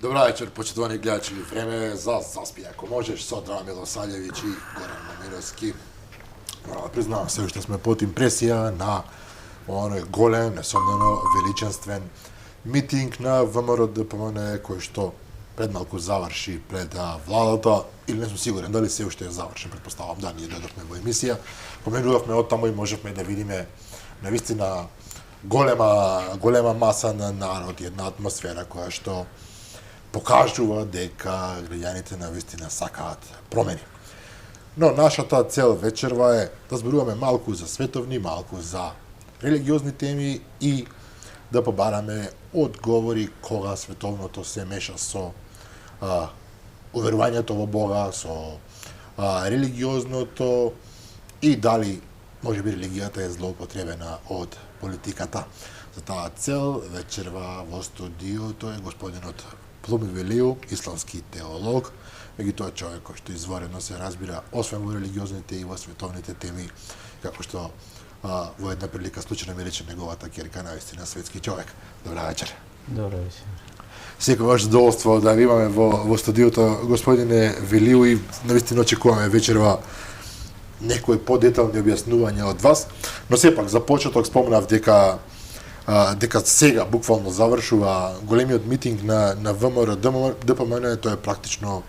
Добра вечер, почитувани гледачи. Време е за заспи, ако можеш, со Драга Милосављевиќ и Горан Момировски. Морам да признавам, се уште сме под импресија на оној голем, несомнено величествен митинг на ВМРО ДПМН кој што пред малку заврши пред владата, или не сум сигурен дали се уште е завршен, претпоставам да, ние дојдовме во емисија, поменувавме од таму и можевме да видиме навистина голема маса на народ, една атмосфера која што покажува дека граѓаните навистина сакаат промени. Но нашата цел вечерва е да зборуваме малку за световни, малку за религиозни теми и да побараме одговори кога световното се меша со уверувањето во Бога, со религиозното и дали може би религијата е злоупотребена од политиката. За таа цел вечерва во студиото е господинот Плуми Велиу, исламски теолог, меѓутоа човек кој што изворено се разбира освен во религиозните и во световните теми, како што во една прилика случајно ми рече неговата ќерка, навистина светски човек. Добра вечер. Добра вечер. Секогаш задоволство да ви имаме во студиото, господине Велиу, и навистина очекуваме вечерва некои подетални објаснувања од вас, но сепак за почеток спомнав дека сега буквално завршува големиот митинг на ВМРО ДПМН, тоа е практично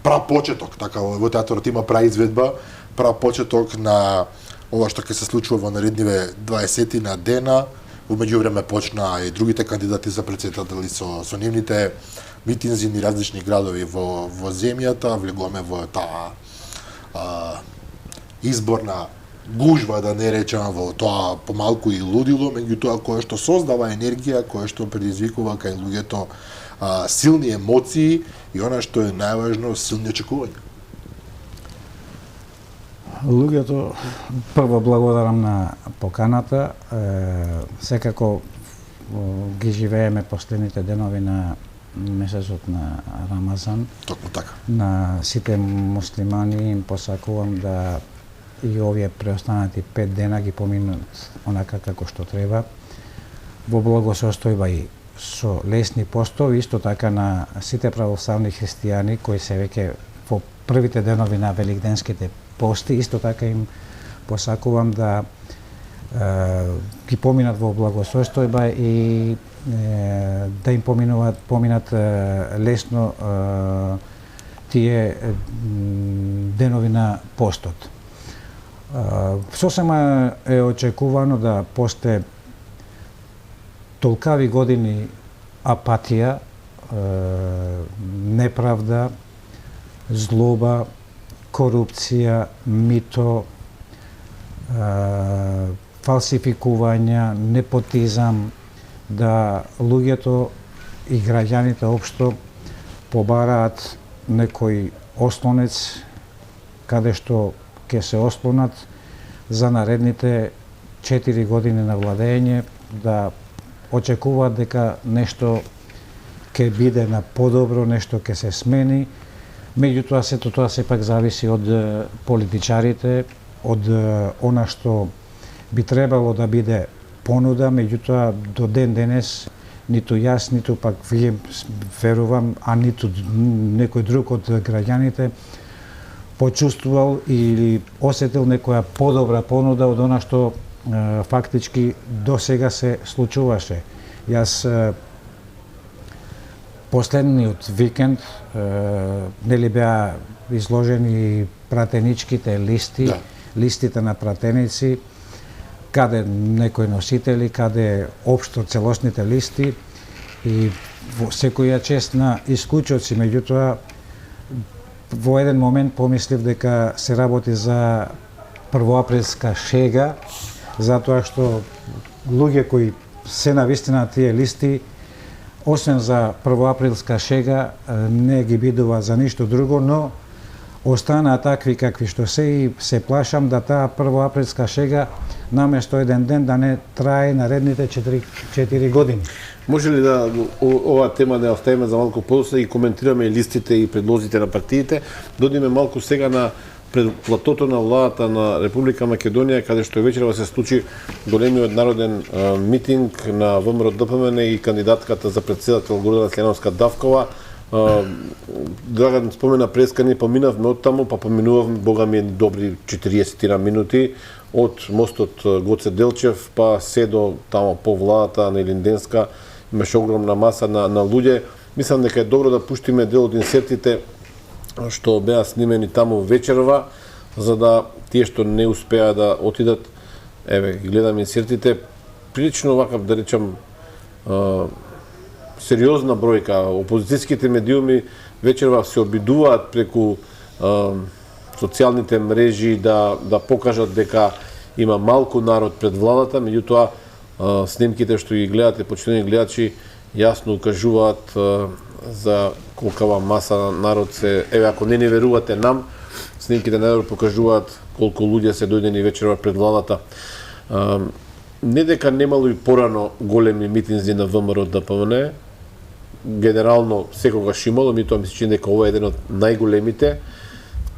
прапочеток, така во театрот има праизведба, прапочеток на ова што ќе се случува во наредниве 20 на дена. Во меѓувреме почна и другите кандидати за претседатели со нивните митинзи ни различни градови во земјата, влегуваме во таа изборна гужва, да не речам, во тоа помалку и лудило, меѓутоа кое што создава енергија, кое што предизвикува кај луѓето силни емоции и она што е најважно, силни очекувања. Луѓето, прво благодарам на поканата. Секако ги живееме последните денови на месецот на Рамазан. Токму така. На сите муслимани им посакувам да и овие преостанати 5 дена ги поминат онака како што треба, во благосостојба и со лесни постови, исто така на сите православни христијани кои се веќе во првите денови на великденските пости, исто така им посакувам да ги поминат во благосостојба и да им поминат лесно тие денови на постот. Сосема е очекувано да после толкави години апатија, неправда, злоба, корупција, мито, фалсификувања, непотизам, да луѓето и граѓаните општо побараат некој ослонец каде што ќе се ослонат за наредните 4 години на владење, да очекуваат дека нешто ќе биде на подобро, нешто ќе се смени. Меѓутоа, сето тоа сепак зависи од политичарите, од она што би требало да биде понуда, меѓутоа до ден денес ниту јас, ниту пак вие верувам, а ниту некој друг од граѓаните почувствувал или осетил некоја подобра понуда од она што фактички до сега се случуваше. Јас последниот викенд нели беа изложени пратеничките листи, да. Листите на пратеници, каде некои носители, каде општо целосните листи и во секоја чест на исклучоци, меѓутоа во еден момент помислив дека се работи за првоаприлска шега, затоа што луѓе кои се навистина тие листи, освен за првоаприлска шега, не ги бидува за ништо друго, но останаа такви какви што се и се плашам да таа првоаприлска шега наместо еден ден да не трае наредните 4 години. Може ли да оваа тема да оставиме за малку подоцна и коментираме листите и предлозите на партиите, додиме малку сега на пред платото на владата на Република Македонија, каде што вечерва се случи големиот народен митинг на ВМРО ДПМН и кандидатката за претседател Гордана Следановска Давкова Драган спомена преска, ние поминавме од таму, па поминувавме, бога ми, добри 40 минути од мостот Гоце Делчев, па се до тамо по владата на Илинденска, имаше огромна маса на луѓе. Мислам дека е добро да пуштиме дел од инсертите што беа снимени таму вечерва, за да тие што не успеа да отидат, еве, гледам инсертите, прилично вакав, да речам, сериозна бројка. Опозицијските медиуми вечерва се обидуваат преку социјалните мрежи да покажат дека има малку народ пред владата, меѓутоа снимките што ги гледате, почитувани гледачи, јасно укажуваат за колкава маса народ се, еве, ако не верувате нам, снимките најдобро покажуваат колку луѓе се дојдени вечерва пред владата. Не дека немало и порано големи митинзи на ВМРО ДПМН, генерално секогаш имало, ми тоа ми се чини дека ова е еден од најголемите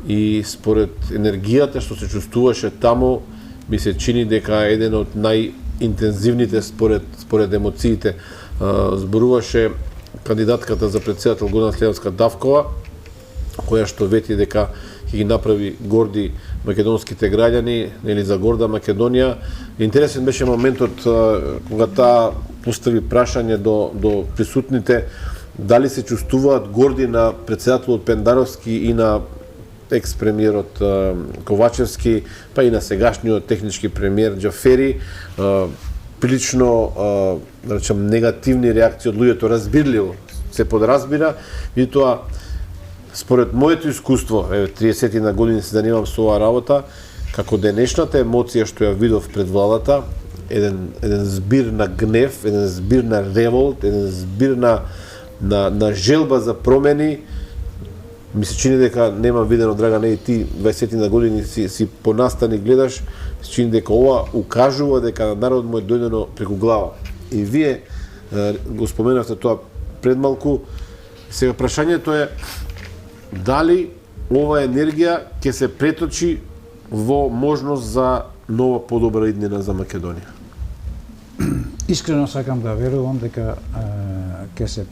и според енергијата што се чувствуваше таму, ми се чини дека е еден од најинтензивните според емоциите. Зборуваше кандидатката за председател Гордана Следовска Давкова, која што вети дека ќе ги направи горди македонските граѓани, нели, за горда Македонија. Интересен беше моментот кога таа постави прашање до присутните дали се чувствуваат горди на председателот Пендаровски и на екс-премиерот Ковачевски, па и на сегашниот технички премиер Џафери. Прилично, да речем, негативни реакции од луѓето, разбирливо се подразбира, и тоа според моето искуство, 30 на години се занимавам со оваа работа, како денешната емоција што ја видов пред владата, еден збир на гнев, еден збир на револт, еден збир на желба за промени, ми се чини дека немам видено, Драгане, и ти 20 на години си понастани гледаш, се чини дека ова укажува дека на народот му е дојдено преку глава. И вие го споменавте тоа предмалку. Сега прашањето е дали ова енергија ќе се преточи во можност за нова подобра иднина за Македонија? Искрено сакам да верувам дека ќе се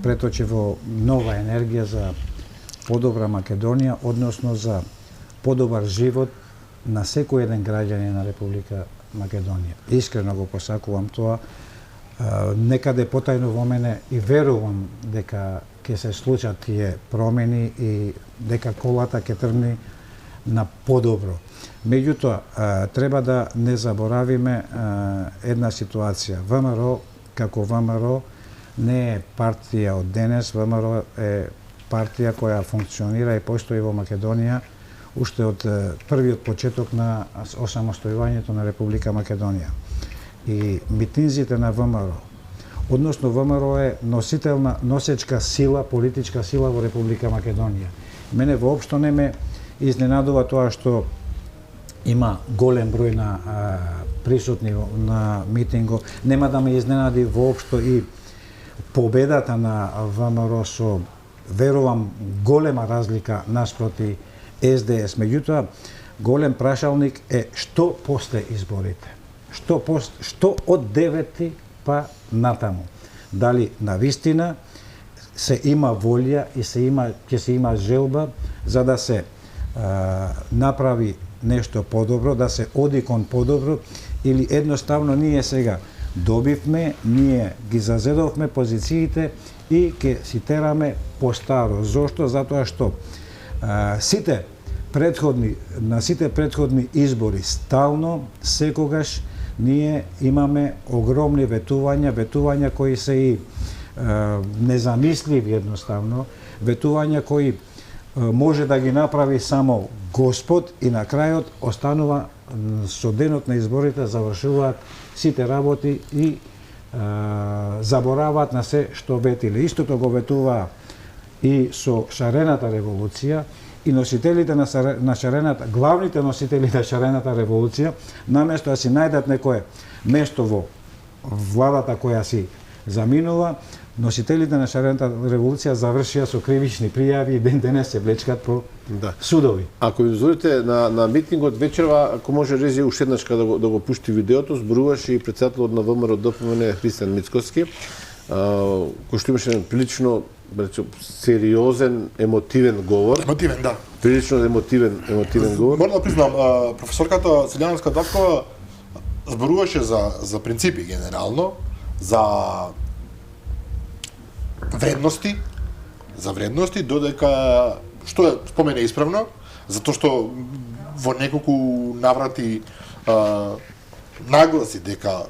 преточи во нова енергија за подобра Македонија, односно за подобар живот на секој еден граѓанин на Република Македонија. Искрено го посакувам тоа. Некаде потајно во мене и верувам дека ќе се случат тие промени и дека колата ќе тргне на подобро. Меѓутоа, треба да не заборавиме една ситуација. ВМРО, како ВМРО, не е партија од денес, ВМРО е партија која функционира и постои во Македонија уште од првиот почеток на осамостојувањето на Република Македонија. И митинзите на ВМРО, односно ВМРО е носечка сила, политичка сила во Република Македонија. Мене воопшто не ме изненадува тоа што има голем број на присутни на митинго. Нема да ме изненади воопшто и победата на ВМРО со, верувам, голема разлика наспроти СДС. Меѓутоа, голем прашалник е што после изборите. Што од 9 па натаму. Дали навистина се има волја и ќе се има желба за да се направи нешто подобро, да се оди кон подобро, или едноставно ние сега добивме, ние ги зазедовме позициите и ќе си тераме по старо. Зошто? Затоа што на сите предходни избори стално, секогаш ние имаме огромни ветувања кои се и незамисливи едноставно, ветувања кои може да ги направи само Господ и на крајот останува со денот на изборите, завршуваат сите работи и забораваат на се што ветиле. Истото го ветуваа и со шарената револуција, и носителите на шарената, главните носители на шарената револуција, наместо да си најдат некое место во владата која си заминува, носителите на шарената револуција завршија со кривични пријави и ден денес се влечкат по судови. Ако ви дозволите, на митингот вечерва, ако може Рези уште еднашка да го пушти видеото, зборуваше и председателот на ВМРО ДПМН Христијан Мицкоски, кој што имаше прилично сериозен, емотивен говор. Емотивен, да. Прилично емотивен говор. Морам да признам, професорката Силјана Давкова зборуваше за принципи генерално, за вредности, додека што е спомене исправно, затоа што во неколку наврати нагласи дека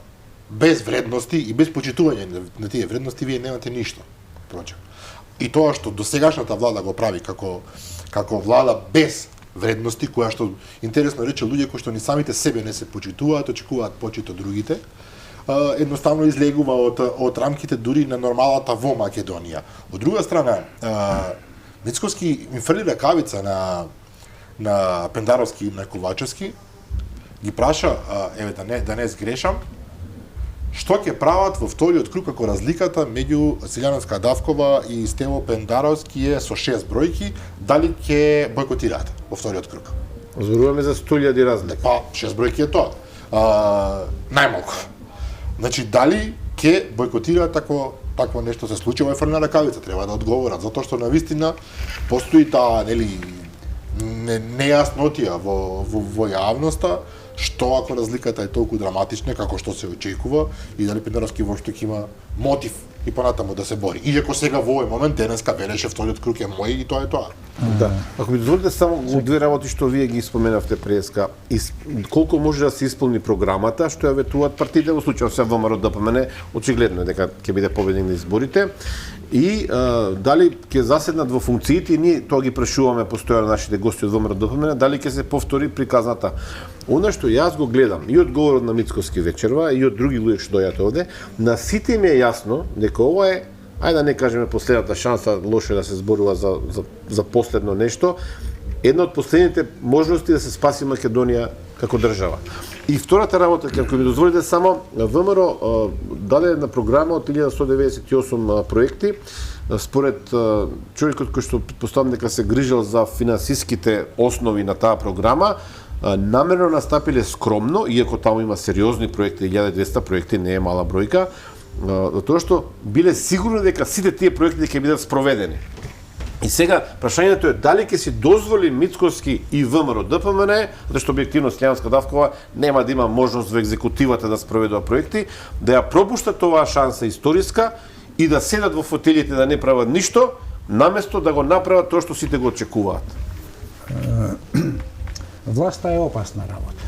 без вредности и без почитување на тие вредности вие немате ништо. И тоа што досегашната влада го прави како влада без вредности, која што интересно рече луѓе кои што ни самите себе не се почитуваат, очекуваат почит од другите, едноставно излегува од рамките дури на нормалата во Македонија. Од друга страна, Мицкоски ми фрли ракавица на Пендаровски и на Ковачевски, ги праша, да не сгрешам, што ќе прават во вториот круг ако разликата меѓу Силјана Давкова и Стево Пендаровски е со 6 бројки, дали ќе бойкотираат во вториот круг? Зборуваме за 100.000 разлика. Па, 6 бројки е тоа. Најмалку. Значи, дали ќе бойкотираат такво нешто се случи, ова е фрна ракавица, треба да одговорат, затоа што навистина постои таа, нејаснотија во јавноста, што ако разликата е толку драматична како што се очекува и дали Пендаровски воопшто ќе има мотив и понатаму да се бори. Иако сега во овој момент денеска велеше вториот круг е мој и тоа е тоа. Да. Ако ми дозволите само две работи што вие ги споменавте преска, колку може да се исполни програмата што ја ветуваат партиите, во случајот се ВМРО ДПМН, очигледно е дека ќе биде победник на изборите, и дали ќе заседнат во функциите, и ние тоа ги прашуваме постојано нашите гости од ВМРО ДПМН, дали ќе се повтори приказната. Она што јас го гледам и од говорот на Мицкоски вечерва и од други луѓе што дојат овде, на сите им е јасно дека ова е, ајде да не кажеме последната шанса, лошо да се зборува за последно нешто, една од последните можности да се спаси Македонија како држава. И втората работа, ако ми дозволите само, ВМРО даде една програма од 1198 проекти, според човекот кој што предпоставам дека се грижал за финансиските основи на таа програма, намерно настапиле скромно, иако таму има сериозни проекти, 1200 проекти, не е мала бројка, тоа што биле сигурни дека сите тие проекти ќе бидат спроведени. И сега прашањето е дали ќе си дозволи Мицкоски и ВМРО ДПМН, затоа што објективно Силјана Давкова нема да има можност во екзекутивата да спроведува проекти, да ја пропуштат оваа шанса историска и да седат во фотелите да не прават ништо, наместо да го направат тоа што сите го очекуваат. Власта е опасна работа.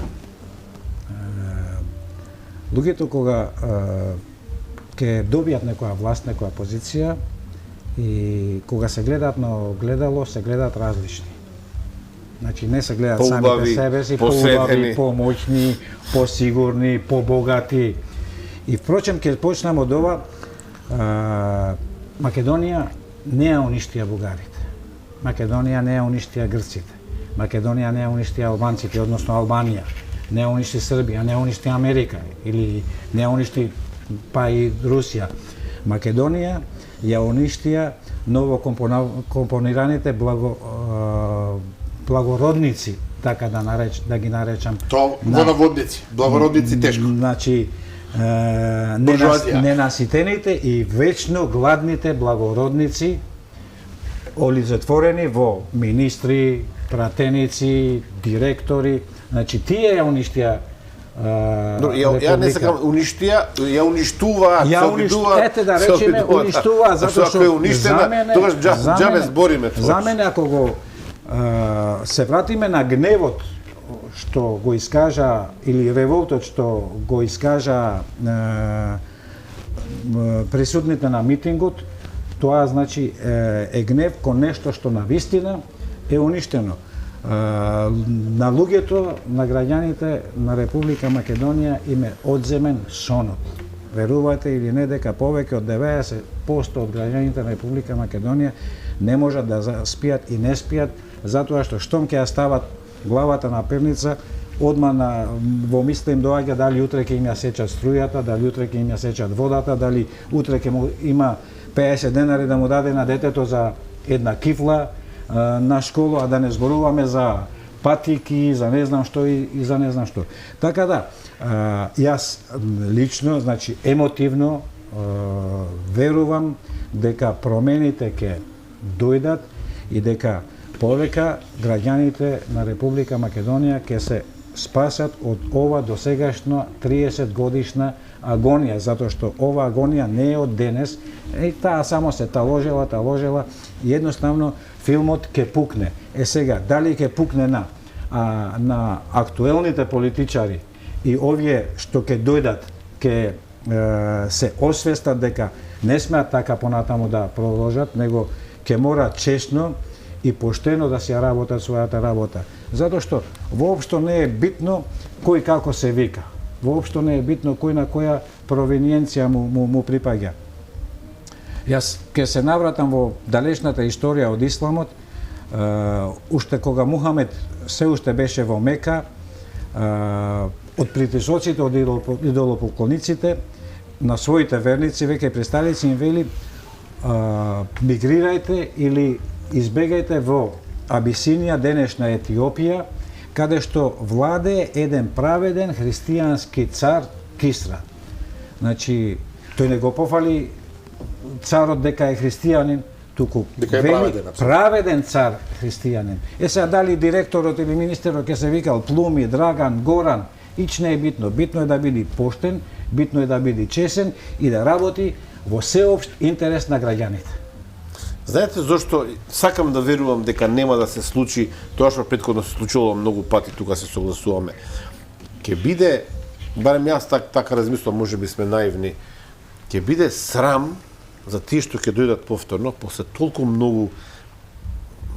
Луѓето кога ќе добијат некоја власт, некоја позиција, и кога се гледаат на огледало, се гледаат различни. Значи не се гледаат самите себе си, поубави, помоćни, посигурни, побогати. И впрочем ќе почнам од ова, Македонија не ја уништија бугарите. Македонија не ја уништија грците. Македонија не ја уништија албанците, односно Албанија. Не ја уништи Србија, не ја уништи Америка или не ја уништи па и Русија. Македонија ја уништија ново компонираните благородници, така да ги наречам. Тоа во наводници, благородници тешко. Значи ненаситените и вечно гладните благородници, олицетворени во министри, пратеници, директори, значи тие ја уништија ја не сакам ја уништуваат, ете да речеме уништуваат, затоа што за мене тогаш џабе збориме тоа. За мене ако го се вратиме на гневот што го искажа или револтот што го искажа присутните на митингот, тоа значи е гнев кон нешто што навистина е уништено. На луѓето, на граѓаните на Република Македонија им е одземен сонот. Верувате или не дека повеќе од 90% од граѓаните на Република Македонија не можат да спијат и не спијат, затоа што штом ќе ја стават главата на перница, одма во мисла им доаѓа дали утре ќе им ја сечат струјата, дали утре ќе им ја сечат водата, дали утре ќе има 50 денари да му даде на детето за една кифла на школа, а да не зборуваме за патики, за не знам што и за не знам што. Така да, јас лично, значи емотивно верувам дека промените ќе дојдат и дека повека граѓаните на Република Македонија ќе се спасат од ова досегашна 30 годишна агонија, затоа што ова агонија не е од денес, и таа само се таложела, и едноставно филмот ќе пукне. Сега, дали ќе пукне на актуелните политичари и овие што ќе дојдат, ќе се освестат дека не смеат така понатаму да продолжат, него ќе мора честно и поштено да се работат својата работа. Затоа што воопшто не е битно кој како се вика. Воопшто не е битно кој на која провиниенција му припаѓа. Јас ќе се навратам во далечната историја од исламот, уште кога Мухамед се уште беше во Мека, од притисоците, од идолопоклониците, на своите верници, веќе представници им вели мигрирајте или избегајте во Абисинија, денешна Етиопија, каде што владее еден праведен христијански цар Кисра. Значи, тој не го пофали царот дека е христијанин, туку вели праведен цар христијанин. Сега дали директорот или министерот ќе се викал Плуми, Драган, Горан, ич не е битно. Битно е да биде поштен, битно е да биде чесен и да работи во сеопшт интерес на граѓаните. Знаете зошто сакам да верувам дека нема да се случи тоа што претходно се случувало многу пати, тука се согласуваме. Ќе биде, барем јас така размислувам, можеби сме наивни, ќе биде срам за тие што ќе дојдат повторно, после толку многу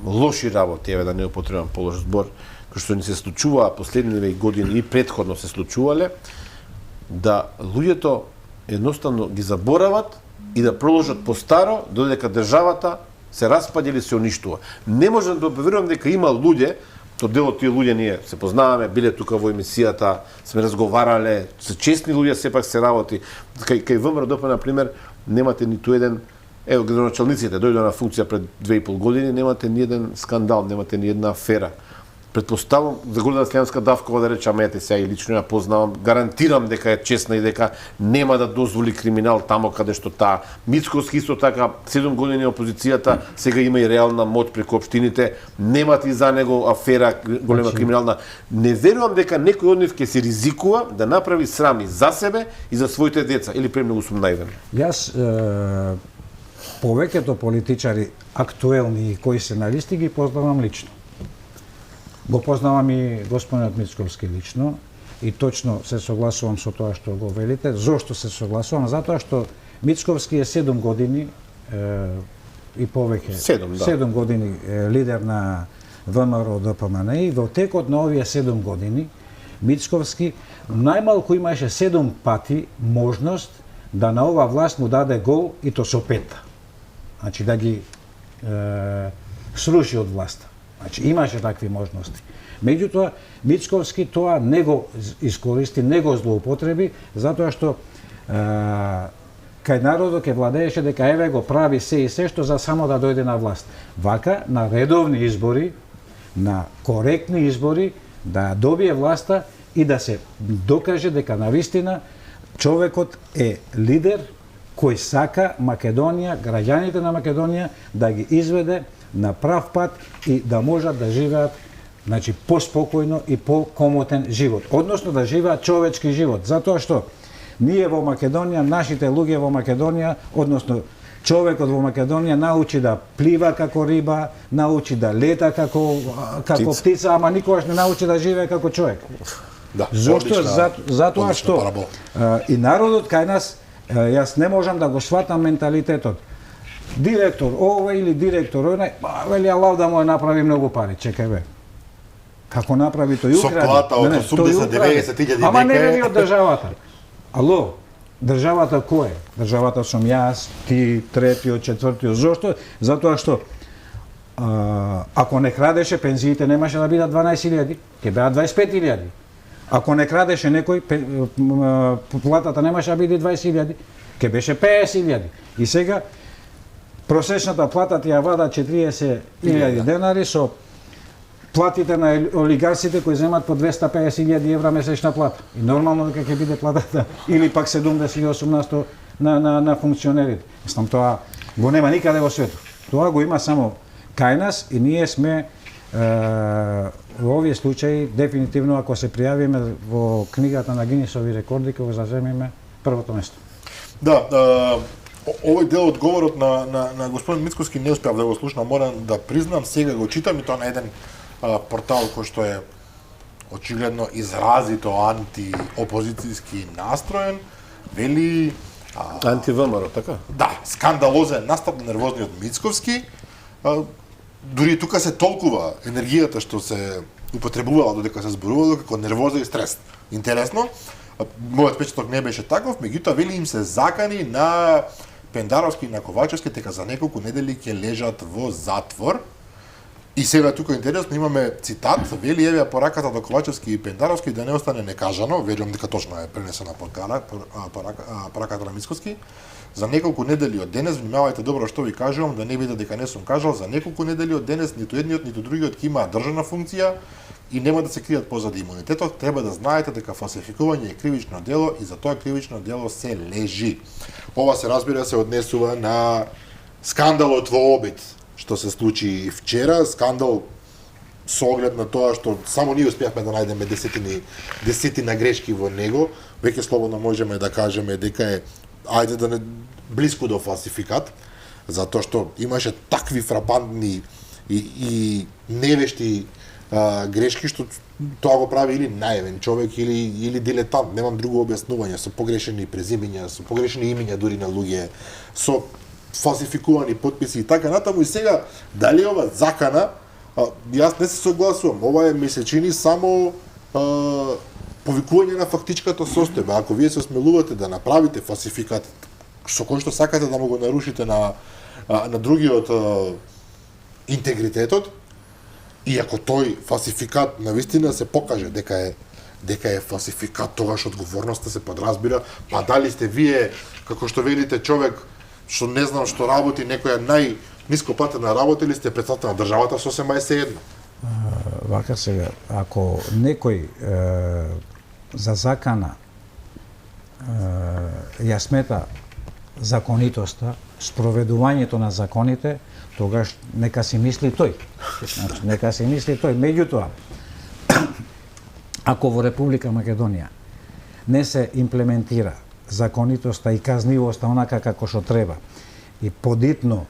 лоши работи, еве да не употребам полош збор, кои што ни се случуваа последниве години и претходно се случувале, да луѓето едноставно ги заборават и да продолжат по старо, додека државата се распаѓа или се уништува. Не можам да поверувам дека има луѓе, то дел од тие луѓе ние се познаваме, биле тука во емисијата, сме разговарале, се честни луѓе, сепак се работи. Кај ВМРО-ДП, на пример, немате ниту еден, ево, градоначалниците дојдоа на функција пред 2,5 години, немате ни еден скандал, немате ни една афера. Предпоставам, за Гордана Слјанска Давкова да речам, ете сега и лично ја познавам, гарантирам дека е честна и дека нема да дозволи криминал тамо каде што таа. Мицковски исто така, 7 години опозицијата, сега има и реална моќ преку општините, немате и за него афера голема криминална. Не верувам дека некој од нив ќе се ризикува да направи срами за себе и за своите деца, или премногу сум наивен. Јас повеќето политичари актуелни и кои се на листи ги познавам лично. Го познавам и господинот Мицковски лично и точно се согласувам со тоа што го велите. Зошто се согласувам? Затоа што Мицковски е 7 години и повеќе. 7 години лидер на ВМРО-ДПМН и во текот на овие 7 години Мицковски најмалку имаше 7 пати можност да на ова власт му даде гол и то со пета. Значи да ги сруши од власта. Значи имаше такви можности. Меѓутоа Мицковски тоа не го искористи, не го злоупотреби, затоа што кај народот ќе владееше дека еве го прави се и се што за само да дојде на власт. Вака на редовни избори, на коректни избори да добие власта и да се докаже дека навистина човекот е лидер кој сака Македонија, граѓаните на Македонија да ги изведе на прав пат и да можат да живеат, значи, поспокојно и покомотен живот. Односно да живеат човечки живот. Затоа што ние во Македонија, нашите луѓе во Македонија, односно човекот во Македонија научи да плива како риба, научи да лета како птица, ама никогаш не научи да живее како човек. Да, зошто? Затоа што и народот кај нас, јас не можам да го сватам менталитетот. Директор ова или директор онај, вели Аллах да му направи многу пари. Чекај бе. Како направи тој укради? Со плата од 80-90 ама не вели од државата. Ало, државата кој е? Државата сум јас, ти, третиот, четвртиот. Зошто? Затоа што ако не крадеше, пензиите немаше да бидат 12.000, ќе беат 25.000. Ако не крадеше некој, платата немаше да биде 20.000, ќе беше 50.000. И сега просечната плата ти ја вада 40.000 денари со платите на олигарсите кои земат по 250.000 евра месечна плата. И нормално дека ќе биде платата или пак 70-80% на функционерите. Мислам, тоа го нема никаде во светот. Тоа го има само кај нас и ние сме во овие случаи дефинитивно ако се пријавиме во книгата на Гинисови рекорди ќе го заземиме првото место. Да, овој дел одговорот на господин Мицковски не успеав да го слушнам, морам да признам, сега го читам и тоа на еден портал кој што е очигледно изразито антиопозицијски настроен, вели Анти-ВМРО, така? да, скандалозен настап на нервозниот Мицковски. Дури и тука се толкува енергијата што се употребувала додека се зборувало како нервоза и стрес. Интересно, мојот впечаток не беше таков, меѓутоа вели им се закани на Пендаровски и на Ковачевски дека за неколку недели ќе лежат во затвор. И сега тука интересно имаме цитат, вели еве пораката до Ковачевски и Пендаровски да не остане некажано, верувам дека точно е пренесена пораката на Мицковски. За неколку недели од денес, внимавајте добро што ви кажувам, да не биде дека не сум кажал, за неколку недели од денес ниту едниот ниту другиот ќе имаат државна функција и нема да се кријат позади имунитетот. Треба да знаете дека фалсификување е кривично дело и за тоа кривично дело се лежи. Ова се разбира се однесува на скандалот во обид што се случи вчера, скандал со оглед на тоа што само ние успеавме да најдеме десетина грешки во него, веќе слободно можеме да кажеме дека е ајде да не блиску до фалсификат, затоа што имаше такви фрапантни и невешти грешки што тоа го прави или наивен човек или дилетант, немам друго објаснување, со погрешени презимења, со погрешени имиња дури на луѓе, со фалсификувани потписи и така натаму. И сега дали ова закана, јас не се согласувам, ова е месечини само повикување на фактичката состојба. Ако вие се осмелувате да направите фалсификат со кој што сакате да му го нарушите на другиот интегритетот, и ако тој фалсификат навистина се покаже дека е фалсификат, тогаш одговорноста се подразбира, па дали сте вие, како што велите, човек што не знам што работи некоја најнископлатена работа или сте председател на државата, сосема е сеедно. Вака сега, ако некој за закана ја смета законитоста, спроведувањето на законите, тогаш нека си мисли тој. Значи, нека си мисли тој. Меѓутоа, ако во Република Македонија не се имплементира законитоста и казнивоста онака како што треба, и подитно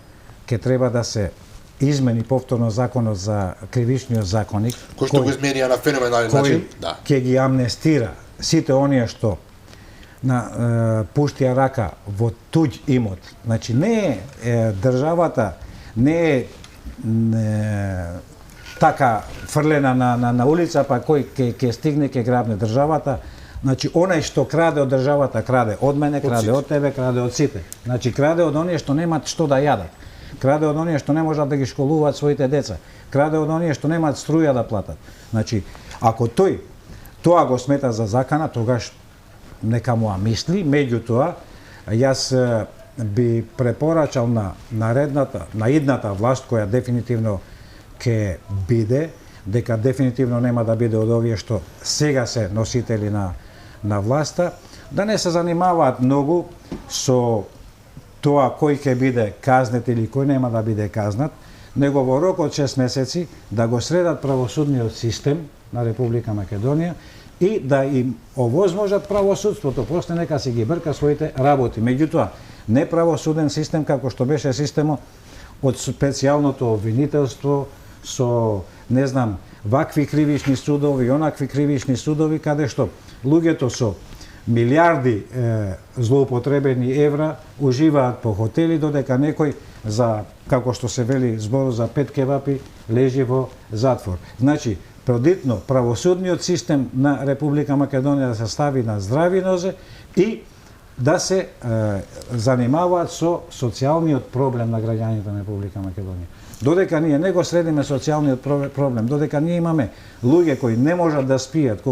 ќе треба да се измени повторно законот за кривичниот законник, кој што го изменија на феноменален начин, да. Ќе ги амнестира сите оние што пуштија рака во туѓ имот. Значи не е државата не е така фрлена на улица, па кој ќе стигне ќе грабне државата. Значи онај што краде од државата краде од мене, краде од тебе, краде од сите. Значи краде од оние што немаат што да јадат. Краде од оние што не можат да ги школуваат своите деца. Краде од оние што немаат струја да платат. Значи ако тој тоа го смета за закана, тогаш нека му мисли. Меѓутоа, јас би препорачал на идната власт, која дефинитивно ќе биде, дека дефинитивно нема да биде од овие што сега се носители на власта, да не се занимаваат многу со тоа кој ќе биде казнет или кој нема да биде казнат, него во рок од 6 месеци да го средат правосудниот систем на Република Македонија и да им овозможат правосудството, после нека си ги брка своите работи. Меѓутоа, не правосуден систем како што беше системот од специјалното обвинителство со, не знам, вакви кривични судови, онакви кривични судови, каде што луѓето со милиарди злоупотребени евра уживаат по хотели, додека некој за, како што се вели збор за 5 кевапи, лежи во затвор. Значи, предитно правосудниот систем на Република Македонија да се стави на здрави нозе и да се занимаваат со социјалниот проблем на граѓаните на Република Македонија. Додека ние не го следиме социјалниот проблем, додека ние имаме луѓе кои не можат да спијат,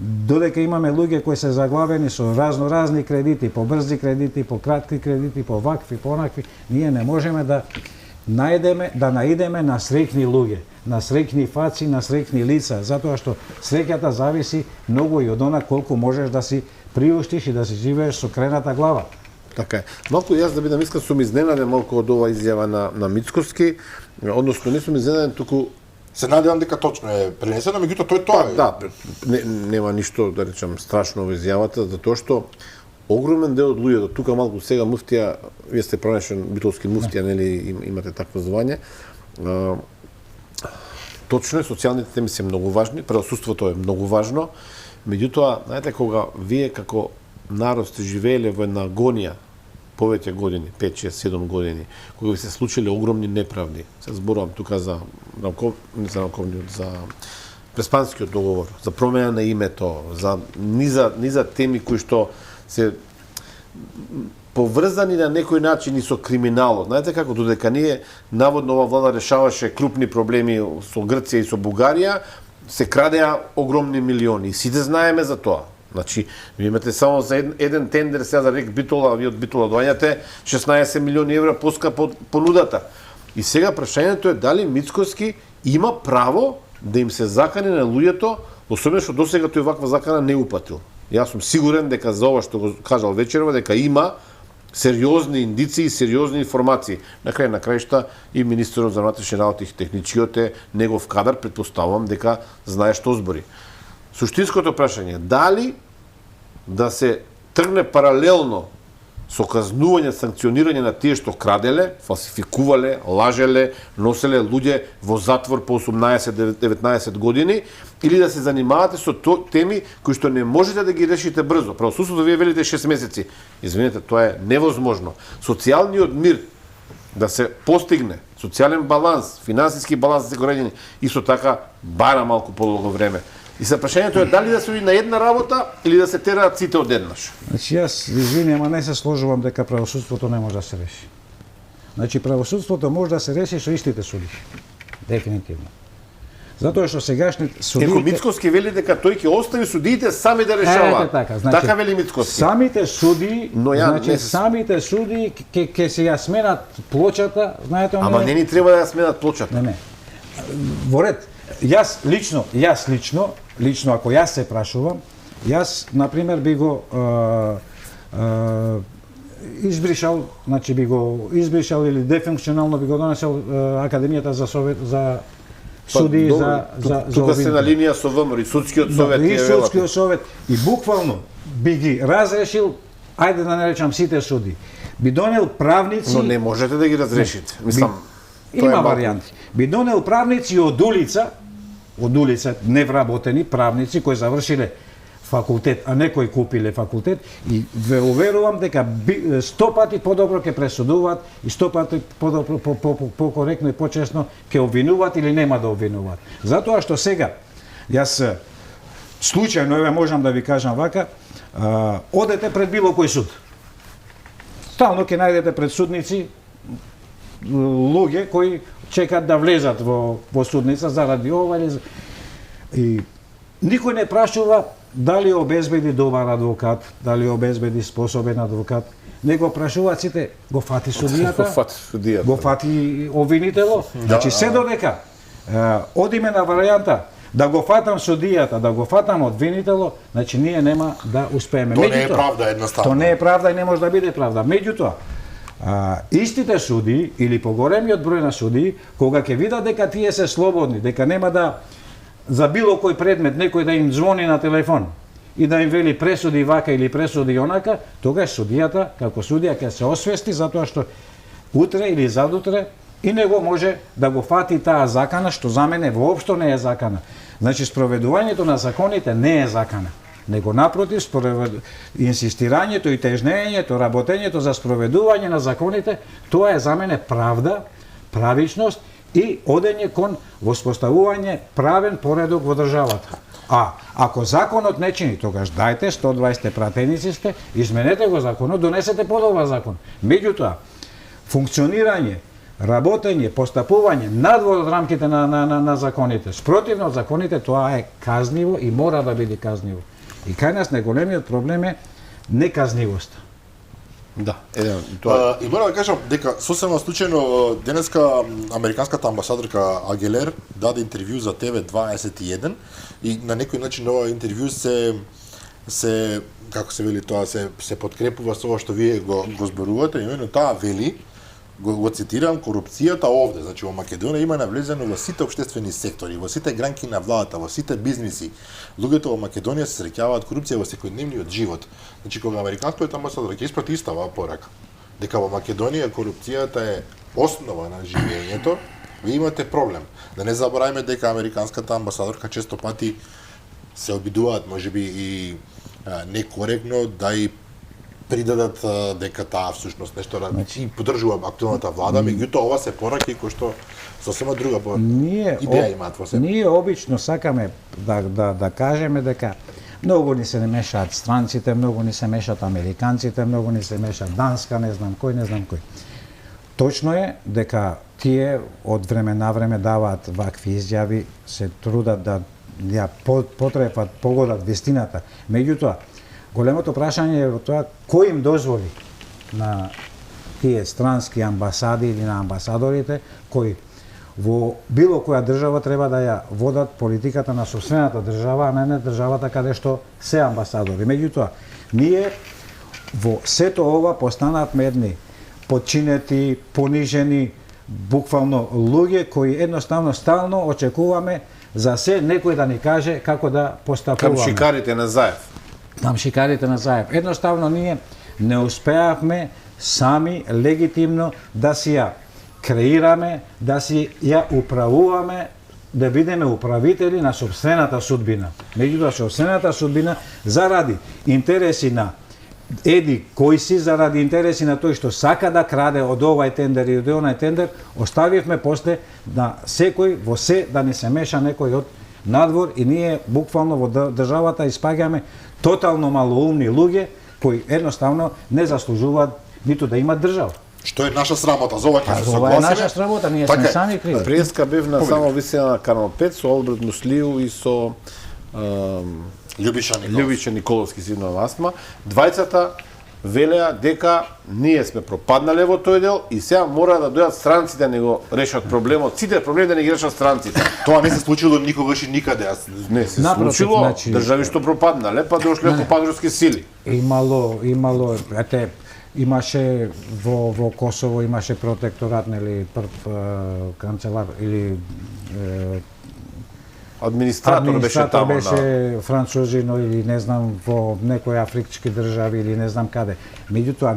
додека имаме луѓе кои се заглавени со разни кредити, по брзи кредити, по кратки кредити, по вакви, по онакви, ние не можеме да наидеме на среќни луѓе, на среќни фаци, на среќни лица, затоа што среќата зависи многу и од она колку можеш да си приуштиш и да си живееш со крената глава. Така е. Малку јас да бидам искрен сум изненаден малку од ова изјава на Мицкоски, односно не сум изненаден, туку Се надевам дека точно е пренесено, меѓутоа тој тоа е. да, нема ништо да речам страшно во изјавата, затоа што огромен дел од луѓето, тука малку сега муфтија, вие сте пранешен битолски муфтија, нели имате такво звање. Точно е, социјалните теми се многу важни, правосудството е многу важно, меѓутоа, знаете, кога вие како народ сте живееле во една агонија повеќе години, 5, 6, 7 години, кога ви се случиле огромни неправди, се зборувам тука за за Преспанскиот договор, за промена на името, за низа теми кои што се поврзани на некој начин и со криминалот. Знаете како, додека ние наводно ова влада решаваше крупни проблеми со Грција и со Бугарија, се крадеа огромни милиони. Сите знаеме за тоа. Значи, ви имате само за еден тендер сега за рек Битола, ви од Битола доаѓате 16 милиони евра поскапо понудата. И сега прашањето е дали Мицкоски има право да им се закани на луѓето, особено што досега тој ваква закана не упатил. Јас сум сигурен дека за ова што го кажал вечерва, дека има сериозни индиции, сериозни информации. На крајшта и министерот за внатрешни работи и техничкиот е негов кадар, претпоставувам дека знае што збори. Суштинското прашање, дали да се тргне паралелно со казнување, санкционирање на тие што краделе, фалсификувале, лажеле, носеле луѓе во затвор по 18-19 години, или да се занимавате со теми кои што не можете да ги решите брзо. Правосудството вие велите 6 месеци. Извинете, тоа е невозможно. Социјалниот мир да се постигне, социјален баланс, финансиски баланс за граѓани, исто така бара малку подолго време. И се прашањето е дали да се оди на една работа или да се тераат сите одеднаш. Значи јас извини, ама не се сложувам дека правосудството не може да се реши. Значи правосудството може да се реши со истите суди. Дефинитивно. Затоа што сегашните судиите... Еко Мицкоски вели дека тој ќе остави судиите сами да решаваат. Така вели Мицкоски. Самите суди, значи самите суди ќе се ја сменат плочата, знаете... Ама не ни треба да ја сменат плочата. Не. Во ред, јас лично, ако јас се прашувам, јас, например, би го избришал, значи би го избришал или дефункционално би го донесел Академијата за совет за суди за тука се на линија со ВМРО, судскиот совет и судскиот совет и буквално би ги разрешил, ајде да не речам сите суди. Би донел правници. Но не можете да ги разрешите. Мислам, има варијанти. Би донел правници од улица, невработени правници кои завршиле факултет, а не кои купиле факултет, и ве уверувам дека 100 пати подобро ќе пресудуваат и 100 пати подобро, покоректно и почесно ќе обвинуваат или нема да обвинуваат. Затоа што сега, јас случајно, еве можам да ви кажам вака, одете пред било кој суд. Стално ќе најдете пред судници луѓе кои чекат да влезат во судница заради ова или... И никој не прашува дали обезбеди добар адвокат, дали обезбеди способен адвокат. Не го прашуваат сите, го фати судијата, го фати обвинитело. Значи се додека одиме на варијанта да го фатам судијата, да го фатам обвинитело, значи ние нема да успееме. Тоа не е правда едноставно. Тоа не е правда и не може да биде правда. Меѓутоа, истите суди или поголемиот број на суди, кога ќе видат дека тие се слободни, дека нема да за било кој предмет некој да им звони на телефон и да им вели пресуди вака или пресуди онака, тогаш судијата како судија ќе се освести затоа што утре или задутре и него може да го фати таа закана, што за мене воопшто не е закана. Значи спроведувањето на законите не е закана, него напротив инсистирањето и тежнењето, работењето за спроведување на законите, тоа е за мене правда, правичност и одење кон воспоставување правен поредок во државата. А ако законот не чини, тогаш дајте 120 пратеници сте, изменете го законот, донесете подобар закон. Меѓутоа, функционирање, работење, постапување надвор од рамките на законите, спротивно од законите, тоа е казниво и мора да биде казниво. И кај нас најголемиот проблем е неказнивоста. Да, тоа. И мора да кажам дека сосема случајно денеска американската амбасадорка Агелер даде интервју за ТВ21 и на некој начин ова интервју се се, како се вели тоа, се подкрепува со ова што вие го зборувате, именно таа вели, го цитирам, корупцијата овде, значи во Македонија има навлезено во сите општествени сектори, во сите гранки на владата, во сите бизниси. Луѓето во Македонија се среќаваат корупција во секојдневниот живот. Значи кога американскиот амбасадор ќе испрати иста оваа порака, дека во Македонија корупцијата е основа на живењето, ви имате проблем. Да не забораваме дека американската амбасадорка често пати се обидуваат, можеби и некоректно да и придадат дека таа всушност нешто и поддржува актуелната влада, меѓутоа ова се пораки кои што сосема друга идеја имаат во себе. Ние обично сакаме да кажеме дека многу ни се не мешаат странците, многу ни се мешаат американците, многу ни се мешаат Данска, не знам кој. Точно е дека тие од време на време даваат вакви изјави, се трудат да ја потрепат, погодат вистината. Меѓутоа, големото прашање е во тоа кој им дозволи на тие странски амбасади или на амбасадорите кои во било која држава треба да ја водат политиката на сопствената држава, а не државата каде што се амбасадори. Меѓутоа, ние во сето ова постанавме едни подчинети, понижени, буквално луѓе кои едноставно стално очекуваме за се некој да ни каже како да постапуваме. Кам шикарите на Заев. Там шикарите на Заев. Едноставно ние не успеавме сами легитимно да си ја креираме, да си ја управуваме, да бидеме управители на сопствената судбина. Меѓутоа, сопствената судбина заради интереси на еди кој си, заради интереси на тој што сака да краде од овај тендер и од онај тендер, оставивме после на секој во се да не се меша некој од надвор и ние буквално во државата испаѓаме тотално малоумни луѓе кои едноставно не заслужуваат ниту да имат држава. Што е наша срамота, за ова ќе се Ова е согласиме. наша срамота, ние сме сами криви. Преска бев на само висина на Канал 5 со Алберт Муслиу и со Љубиша Николовски сивно Асма. Двајцата велеа дека ние сме пропаднале во тој дел и сега мора да дојдат странци да не го решат проблемот. Сите проблеми да не ги решат странците. Тоа не се случило никогаш и никаде. Не се Напротив, случило, значи, држави што пропаднале, па дошле окупаторски сили. Имало, имаше во Косово имаше протекторат, нели, канцелар или Администратор беше таму, беше французино или не знам во некои афрички држави или не знам каде. Меѓутоа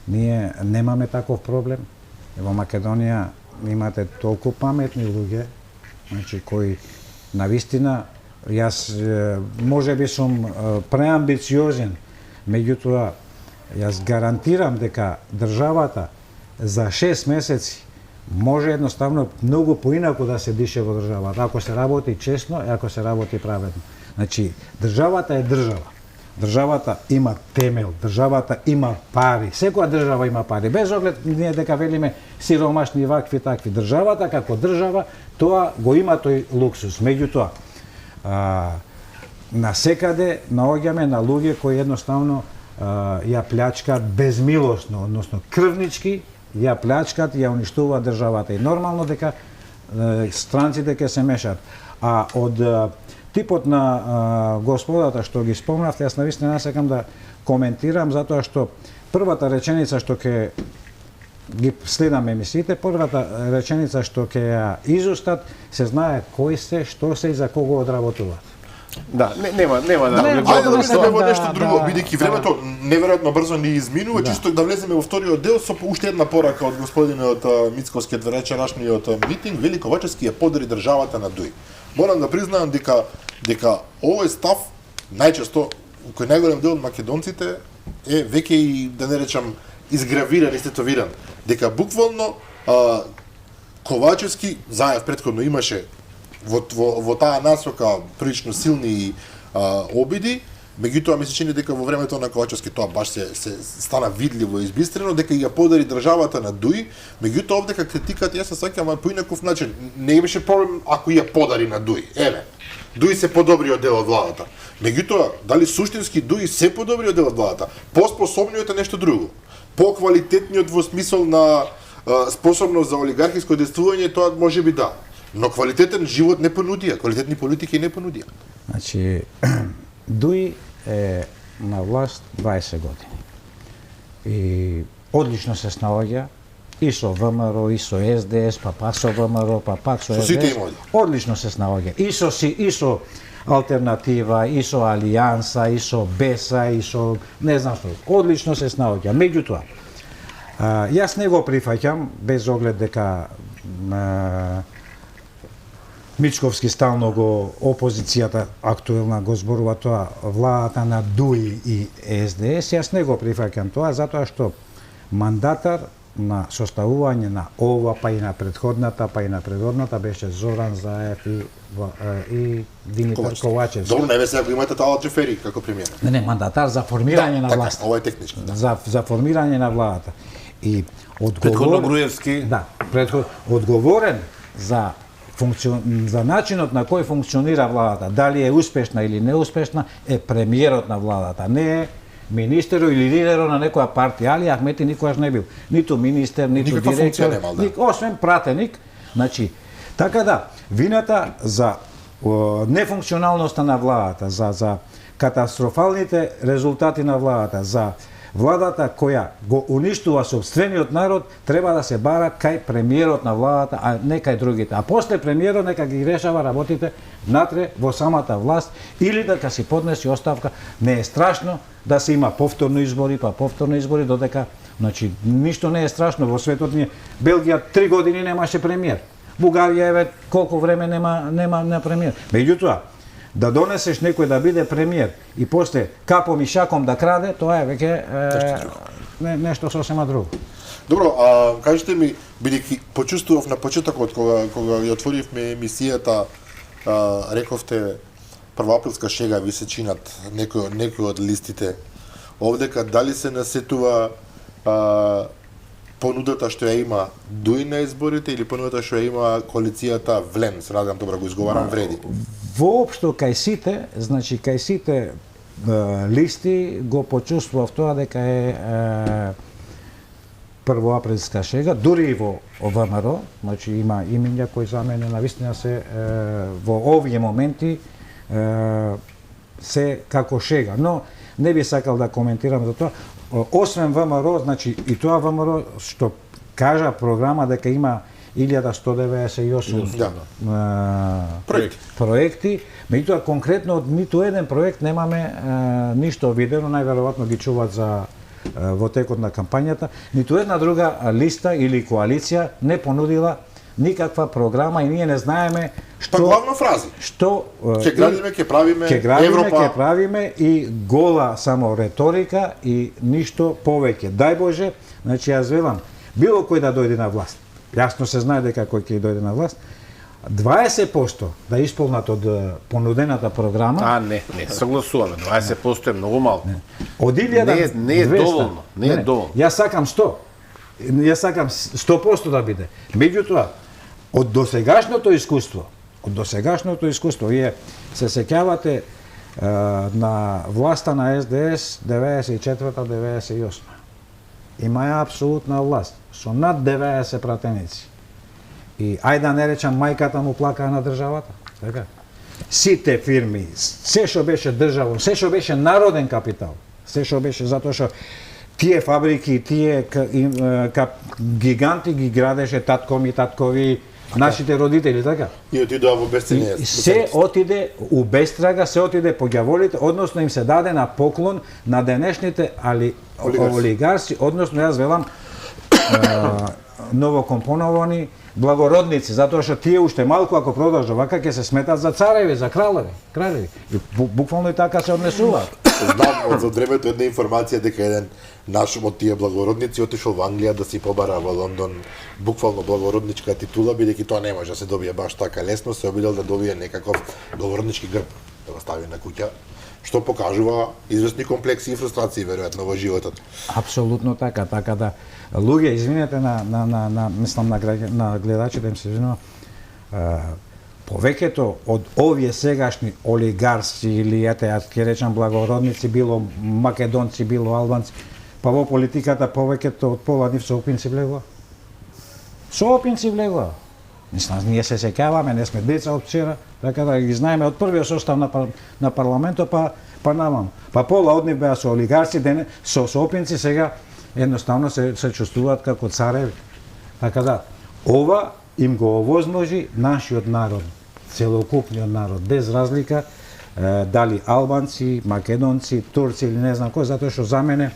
ние немаме таков проблем. Во Македонија имате толку паметни луѓе, значи кои навистина јас можеби сум преамбициозен, меѓутоа јас гарантирам дека државата за 6 месеци може едноставно многу поинаку да се дише во државата, ако се работи честно и ако се работи праведно. Значи, државата е држава. Државата има темел, државата има пари. Секоја држава има пари. Без оглед ние дека велиме сиромашни вакви такви. Државата како држава, тоа го има тој луксус. Меѓутоа, насекаде наоѓаме на луѓе кои едноставно ја плячкаат безмилосно, односно крвнички, ја плячкат и ја уништуваат државата. И нормално дека странците ќе се мешат. А од типот на господата што ги спомнавте, јас навистина сакам да коментирам, затоа што првата реченица што ќе ги следам емисиите, првата реченица што ќе ја изустат, се знае кои се, што се и за кого одработуваат. Да, нема да Ајде да влеземе во нешто да, друго, да, бидејќи времето неверојатно брзо ни изминува, чисто да влеземе во вториот дел со уште една порака од господинот Мицковски од вечерашниот митинг. Вели Ковачевски ја подари државата на Дуј. Морам да признаам дека овој став најчесто кој најголем дел од македонците е веќе и да не речам изгравиран и стетовиран, дека буквално Ковачевски Заев претходно имаше во таа насока прилично силни обиди, меѓутоа ми се чини дека во времето на Ковачевски тоа баш се стана видливо и избистрено, дека ја подари државата на Дуј, меѓутоа овдека критиката јас се сеќам по инаков начин. Не имаше проблем ако ја подари на Дуј. Еве, Дуј се подобриот дел од владата. Меѓутоа, дали суштински Дуј се подобриот дел од владата? Поспособниот е нешто друго. Поквалитетниот во смисол на способност за олигархиско действување, тоа можеби да. Но квалитетен живот не понудија, квалитетни политики не понудија. Значи, Дуј е на власт 20 години. И одлично се снаоѓа и со ВМРО, и со СДС, па пак со ВМРО, па пак со Со сите СДС. им оди. Одлично се снаоѓа. И со Алтернатива, и со Алијанса, и со БЕСА, и со не знам што. Одлично се снаоѓа. Меѓутоа, јас не го прифаќам без оглед дека Мичковски стално го опозицијата актуелна го зборува тоа, владата на ДУИ и СДС, јас не го прифаќам тоа затоа што мандатар на составување на ова, па и на претходната, па и на предходната беше Зоран Заев и Димитар Ковачевски. Добро, не ве сега го имате Тала Джефери како премиер. Не, мандатар за формирање на така, власт. ова е технички. Да. За формирање на владата. И Предходно Груевски. Да, одговорен за за начинот на кој функционира владата, дали е успешна или неуспешна, е премиерот на владата, не е министерот или лидерот на некоја партија. Али Ахмети никогаш не бил ниту министер, ниту Никаква функција директор, немал, да. освен пратеник. Значи, така да, вината за нефункционалноста на владата, за катастрофалните резултати на владата, за владата која го уништува сопствениот народ, треба да се бара кај премиерот на владата, а не кај другите. А после премиерот нека ги решава работите натре во самата власт или дека си поднеси оставка. Не е страшно да се има повторно избори, додека, значи, ништо не е страшно во светот ни. Белгија 3 години немаше премиер. Бугарија еве колку време нема премиер. Меѓутоа, да донесеш некој да биде премиер и после капом и шаком да краде, тоа е веќе нешто сосема друго. Добро, кажете ми, бидејќи почувствував на почетокот кога ја отворивме емисијата, рековте првоаприлска шега ви се чинат некои од листите. Овдека дали се насетува понудата што ја има ДУИ на изборите или понудата што ја има коалицијата ВЛЕН, се надевам добро го изговарам, вреди? Воопшто кај сите, значи кај сите листи го почувствував тоа дека е првоаприлска шега, дури и во ВМРО, значи има имиња кои за мене навистина се во овие моменти се како шега, но не би сакал да коментирам за тоа. Освен ВМРО, значи и тоа ВМРО што кажа програма дека има 1198 проекти, меѓутоа конкретно од ниту еден проект немаме ништо видено, најверојатно ги чуваат за во текот на кампањата. Ниту една друга листа или коалиција не понудила никаква програма и ние не знаеме што... Па главно фрази. Што... Ќе градиме, ќе правиме, ќе правиме и гола само реторика и ништо повеќе. Дај Боже, значи јас велам, било кој да дојде на власт, јасно се знае дека кој ќе дојде на власт, 20% да исполнат од понудената програма... Не, согласуваме, 20% е многу малку. Од 1200... Не е доволно, не е доволно. Јас сакам 100. Јас сакам 100% да биде. Меѓутоа, од досегашното искуство, вие се сеќавате на власта на СДС 94-98. Имаја апсолутна власт со над 90 пратеници. И ајде да не речам мајката му плакаа на државата, така? Сите фирми, се што беше државно, се што беше народен капитал, се што беше затоа што тие фабрики, тие гиганти ги градеше татко ми, таткови, нашите родители, така? И отидоа во бесцение. Се отиде у бестрага, се отиде по ѓаволите, односно им се даде на поклон на денешните олигарси, односно јас велам новокомпоновани благородници, затоа што тие уште малку ако продолжат вака ќе се сметат за цареви, за кралеви. И буквално и така се однесуваат. Знам од времето една информација дека еден наш од тие благородници отишол во Англија да си побара во Лондон буквално благородничка титула, бидејќи тоа не може да се добие баш така лесно, се обидел да добие некаков благороднички грб да го стави на куќа, што покажува известни комплекси и фрустрации веројатно во животот. Апсолутно така, така да. Луѓе, извинете мислам на гледачите, им се извинувам, повеќето од овие сегашни олигарси или јас ќе речам благородници, било македонци, било албанци, па во политиката повеќето од пола нив соопинци влегува. Соопинци влегува. Мислам, ние се сеќаваме, не сме деца од вчера, така да ги знаеме од првиот состав на парламентот, па па намам. Па пола од нив беа со олигарци, со опинци, сега едноставно се чувствуваат како цареви. Така да, ова им го овозможи нашиот народ, целокупниот народ, без разлика дали албанци, македонци, турци или не знам кој, затоа што за мене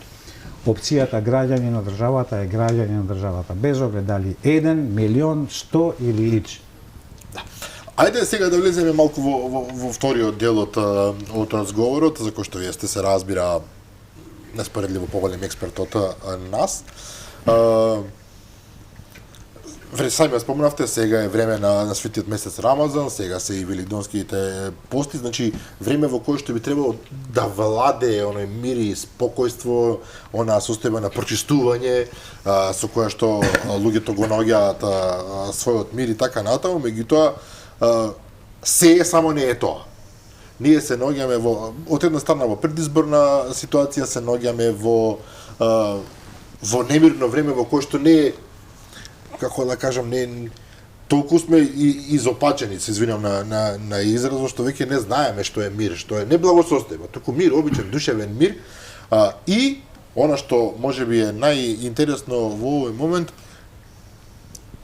опцијата граѓани на државата е граѓани на државата, без оглед дали 1, милион, 100 или ич. Ајде сега да влеземе малку во вториот дел од разговорот, за кој што вие сте се разбира неспоредливо поголем експерт од нас. Сами спомнавте, сега е време на светиот месец Рамазан, сега се и великдонските пости, значи време во кое што би требало да владее оној мир и спокојство, онаа состојба на прочистување со која што луѓето го наоѓаат својот мир и така натаму, меѓутоа се е, само не е тоа. Ние се наоѓаме од една страна во предизборна ситуација, се наоѓаме во немирно време во кое што не е, како да кажам, не толку сме изопачени, се извинам на изразот, што веќе не знаеме што е мир, што е не благосостојба, туку мир, обичен душевен мир, и она што можеби е најинтересно во овој момент,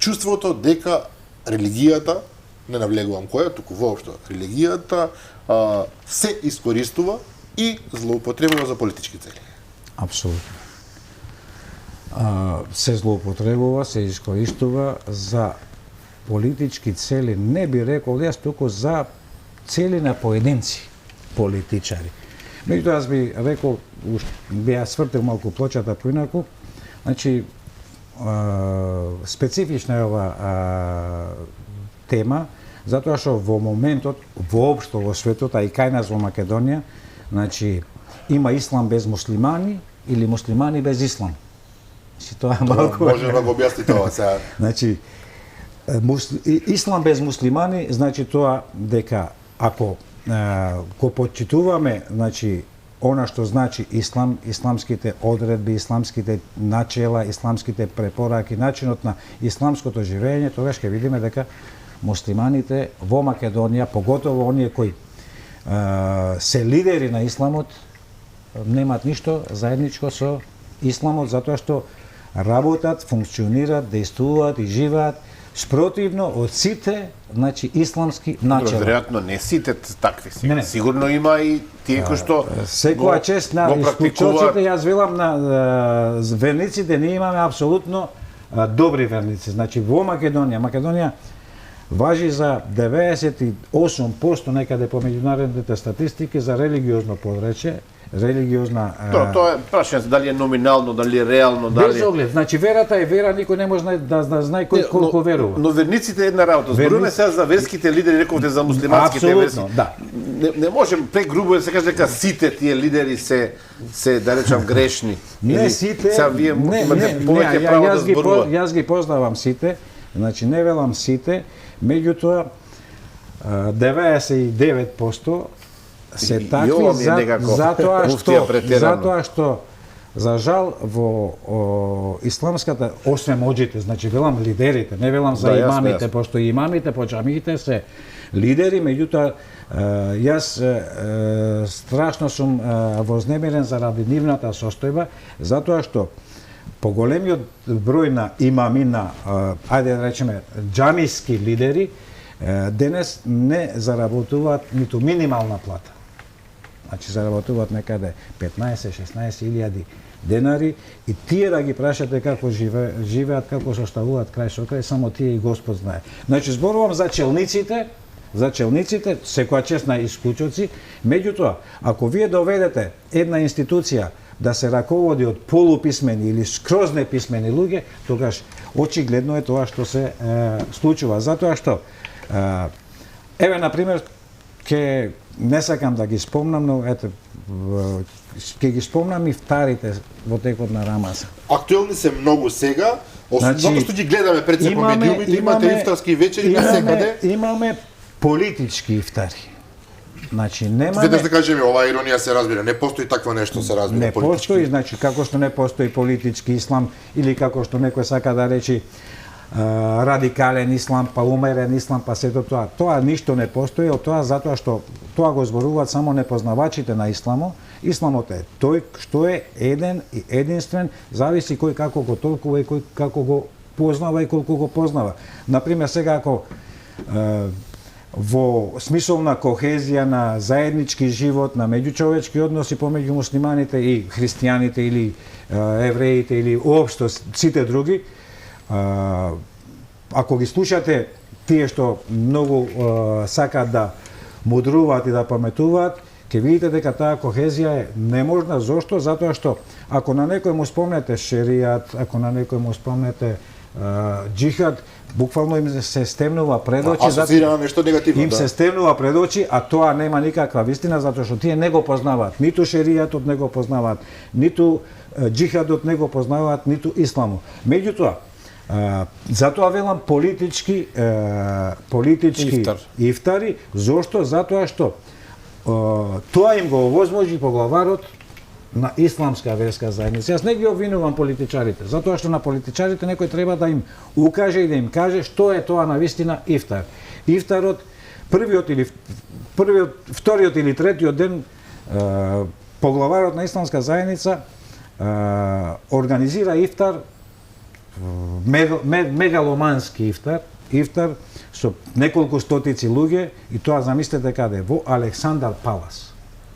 чувството дека религијата, не навлегувам која, туку воопшто религијата се искористува и злоупотребува за политички цели. Апсолутно. Се злоупотребува, се искористува за политички цели, не би рекол јас, туку за цели на поединци политичари. Меѓутоа, јас би рекол, би ја свртил малку плочата поинаку, значи, специфична е ова тема, затоа што во моментот, воопшто во светот, а и кај нас во Македонија, значи, има ислам без муслимани или муслимани без ислам. Тоа малку... Може да го објасните ова сега. Значи, ислам без муслимани, значи тоа дека ако го почитуваме, значи, она што значи ислам, исламските одредби, исламските начела, исламските препораки, начинот на исламското живење, тогаш ќе видиме дека муслиманите во Македонија, поготово оние кои се лидери на исламот, немаат ништо заедничко со исламот, затоа што работат, функционираат, действуваат и живеат спротивно од сите, значи, исламски начела. Веројатно не сите такви си. Не. Сигурно има и тие кои што секоја чест на исклучоците, јас велам на верниците, ние имаме апсолутно добри верници. Значи во Македонија важи за 98% некаде по меѓународните статистики за религиозно подрече, религиозна... Тоа е прашање дали е номинално, дали е реално, дали... Без оглед, значи верата е вера, никој не може да знае кој колку верува. Но верниците е една работа. Зборуваме сега за верските лидери, рековте за муслиманските верски. Да. Не можем прегрубо да се каже дека сите тие лидери се да речам грешни. Не сите, сега вие имате повеќе право да зборувате. Јас ги познавам сите, значи не велам сите, меѓутоа 99% се такви затоа што за жал во исламската, освен моџите, значи велам лидерите, не велам за имамите, пошто имамите по џамиите се лидери, меѓутоа јас страшно сум вознемирен заради нивната состојба, затоа што поголемиот број на имами, на, ајде да речеме, џамиски лидери, денес не заработуваат ниту минимална плата. Значи заработуваат некаде 15-16 илјади денари и тие да ги прашате како живеат, како составуваат крај со крај, само тие и Господ знае. Значи зборувам за челниците, секоја чест на исклучоци, меѓутоа, ако вие доведете една институција да се раководи од полуписмени или скроз неписмени луѓе, тогаш очигледно е тоа што се случува. Затоа што, еве, например, не сакам да ги спомнам, но ете, ќе ги спомнам и втарите во текот на Рамазан. Актуелни се многу сега, затоа што ги гледаме пред се по медиумите, имате ифтарски вечери на секаде. Имаме политички ифтари. Значи немаме... Веднаш да кажеме, оваа иронија се разбира, не постои такво нешто се разбира не политички. Не постои, значи како што не постои политички ислам или како што некој сака да речи радикален ислам, па умерен ислам, па сето тоа. Тоа ништо не постои, од тоа затоа што тоа го зборуваат само непознавачите на исламот. Исламот е тој што е еден и единствен, зависи кој како го толкува и кој како го познава и колку го познава. Например, сега ако во смисол на кохезија, на заеднички живот, на меѓучовечки односи помеѓу муслиманите и христијаните или евреите или уопшто сите други, ако ги слушате тие што многу сакаат да мудруваат и да паметуваат, ќе видите дека таа кохезија е неможна. Зошто? Затоа што ако на некој му спомнете шеријат, ако на некој му спомнете џихад, буквално им се стемнува пред очи, асоцира на нешто негативно, им се стемнува пред очи, а тоа нема никаква вистина, затоа што тие не го познаваат. Ниту шеријатот не го познаваат, ниту џихадот не го познаваат, ниту исламот. Меѓутоа, затоа велам политички ифтари. Зошто? Затоа што тоа им го овозможи поглаварот на исламска верска заедница. Јас не ги обвинувам политичарите, затоа што на политичарите некој треба да им укаже и да им каже што е тоа навистина ифтар. Ифтарот, вториот или третиот ден, поглаварот на исламска заедница организира ифтар, мегаломански ифтар со неколку стотици луѓе, и тоа замислете каде? Во Александар Палас.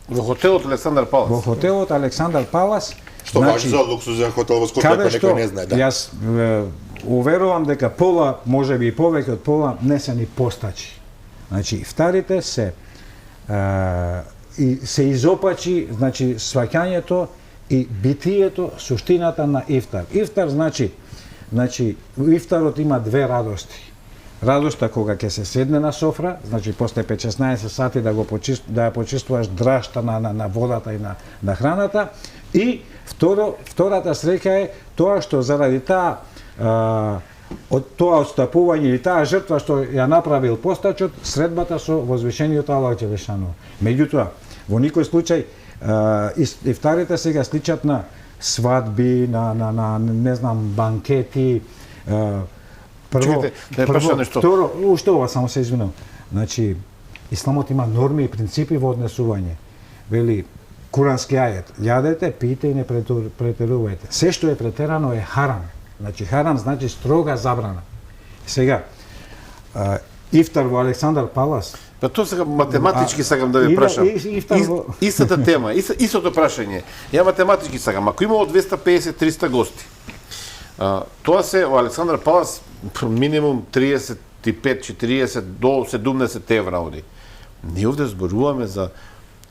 Во хотелот Александар Палас. Во хотелот Александар Палас. Што важи за луксузен хотел во Скопје, ако некој не знае, да. Јас уверувам дека пола, можеби и повеќе од пола, не се ни постачи. Значи, ифтарите се изопачи, значи, сваќањето и битието, суштината на ифтар. Ифтар значи, ифтарот има две радости. Радоста кога ќе се седне на софра, значи после 5-16 сати да ја почистуваш драшта на водата и на храната, и втората среќа е тоа што заради од тоа отстапување или таа жртва што ја направил постачот, средбата со возвишениот Аллах Џелешану. Меѓутоа, во никој случај ифтарите сега сличат на свадби, на не знам, банкети. Чекайте, да прашам нешто. Второ, уште ова само се извинувам. Значи, исламот има норми и принципи во однесување. Вели курански ајет: јадете, пиете и не претерувајте. Се што е претерано е харам. Значи, харам значи строга забрана. Сега, ифтар во Александар Палас. Па тоа сега математички сакам да ви прашам. Истата тема, истото прашање. Ја математички сакам. Ако имало 250-300 гости, тоа се во Александар Палас минимум 35-40 до 70 евра оди. Ние овде зборуваме за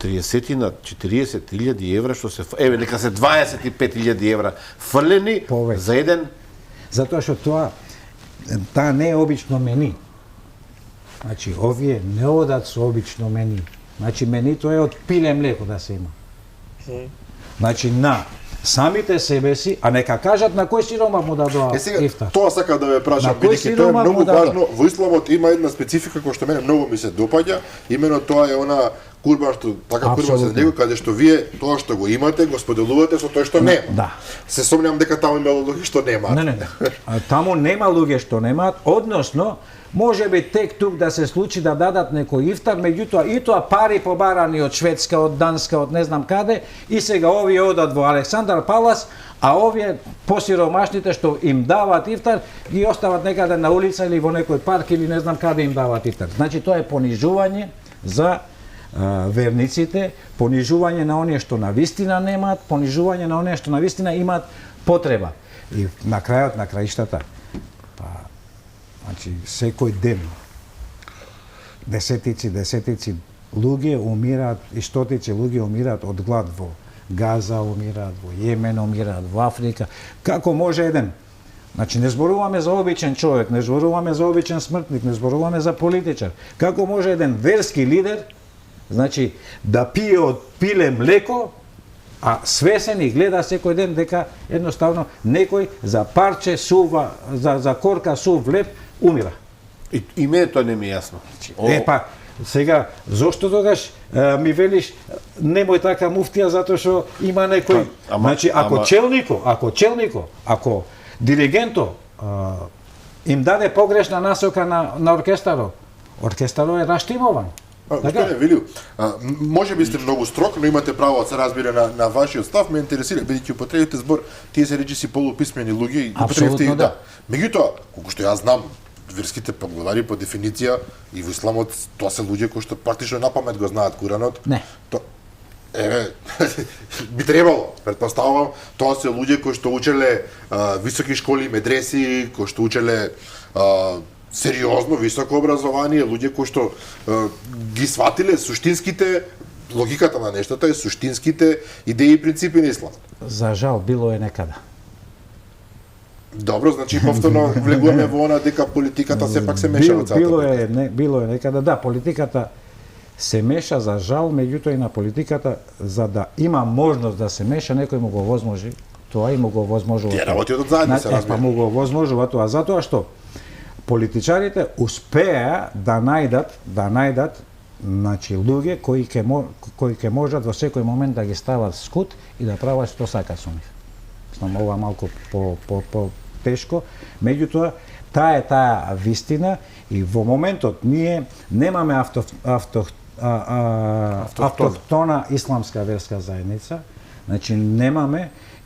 30 на 40.000 евра, што се, нека се 25.000 евра фрлени за еден. Затоа што таа не е обично мени. Значи, овие не одат со обично мени. Значи, менито е од пиле млеко да се има. Значи, на самите себе си, а нека кажат на кој сиромах му дадоа ифтар. Тоа сакам да ве прашам, бидејќи тоа е многу важно. Во исламот има една специфика која што мене многу ми се допаѓа, имено тоа е она курбан што така курбан се него, каде што вие тоа што го имате го споделувате со тој што нема. Да. Се сомневам дека таму има луѓе што немаат. Не. Таму нема луѓе што немаат, односно може би тек тук да се случи да дадат некој ифтар, меѓутоа и тоа пари побарани од Шведска, од Данска, од не знам каде, и сега овие одат во Александар Палас, а овие посиромашните што им даваат ифтар ги остават некаде на улица или во некој парк или не знам каде им даваат ифтар. Значи тоа е понижување за верниците, понижување на оние што навистина немаат, понижување на оние што навистина имаат потреба. И на крајот на краиштата, значи, секој ден десетици луѓе умираат и стотици луѓе умираат од глад во Газа, умираат во Јемен, умираат во Африка. Како може еден? Значи, не зборуваме за обичен човек, не зборуваме за обичен смртник, не зборуваме за политичар. Како може еден верски лидер, значи, да пие од пиле млеко, а свесен и гледа секој ден дека едноставно некој за парче сува, за корка сув леп умира. И мене тоа не ми е јасно. Па, сега, зошто тогаш ми велиш немој така муфтија затоа што има некој... Значи, ако челнико, ако диригенто им даде погрешна насока на оркестарот. Оркестарот е раштимован. Господине Вилију, може би сте многу строг, но имате право да се разбира на вашиот став. Ме интересира, бидејќи употребите збор, тие се речиси полуписмени луѓе и употребите их, да. Меѓутоа, колку што јас знам, верските поглавари по дефиниција и во исламот тоа се луѓе кои што практично на памет го знаат Куранот. Не. Еве, би требало, претпоставувам, тоа се луѓе кои што учеле високи школи, медреси, кои што учеле сериозно, високо образование, луѓе кои што ги сватиле суштинските, логиката на нештата и суштинските идеи и принципи на ислам. За жал, било е некада. Добро, значи повторно влегуваме во она дека политиката сепак се меша во целата. Било е некада, да, политиката се меша за жал, меѓутоа и на политиката, за да има можност да се меша, некој му го возможи, тоа и му го возможува. Тие работат заедно, се разбира. Па му го возможува тоа, затоа што политичарите успеа да најдат значи луѓе кои ќе можат во секој момент да ги стават скут и да прават што сака со нив. Знам, ова малку по тешко, меѓутоа таа вистина и во моментот ние немаме автохтона исламска верска заедница, значи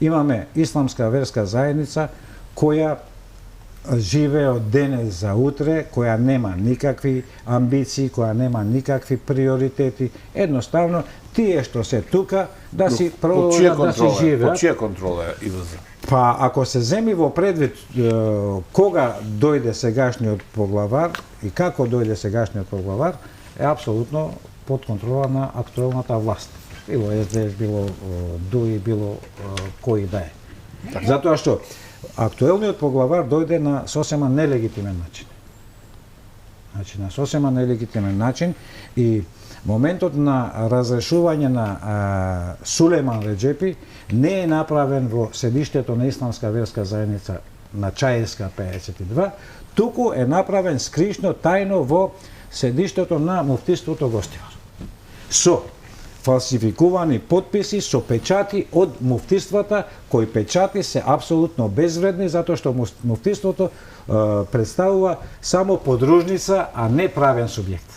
имаме исламска верска заедница која живее од денес за утре, која нема никакви амбиции, која нема никакви приоритети, едноставно тие што се тука да си продолжат да се живеат. Под чија контрола е ИВЗ? Па ако се земи во предвид кога дојде сегашниот поглавар и како дојде сегашниот поглавар, е апсолутно под контрола на актуелната власт. Било СДС, било ДУИ, било кој да е. Затоа што актуелниот поглавар дојде на сосема нелегитимен начин. Значи, на сосема нелегитимен начин и моментот на разрешување на Сулейман Реджепи не е направен во седиштето на Исламска верска заедница на Чаирска 52, туку е направен скришно, тајно во седиштето на муфтиството Гостивар. Со фалсификувани подписи со печати од муфтиствата, кои печати се апсолутно безвредни, затоа што муфтиството представува само подружница, а не правен субјект.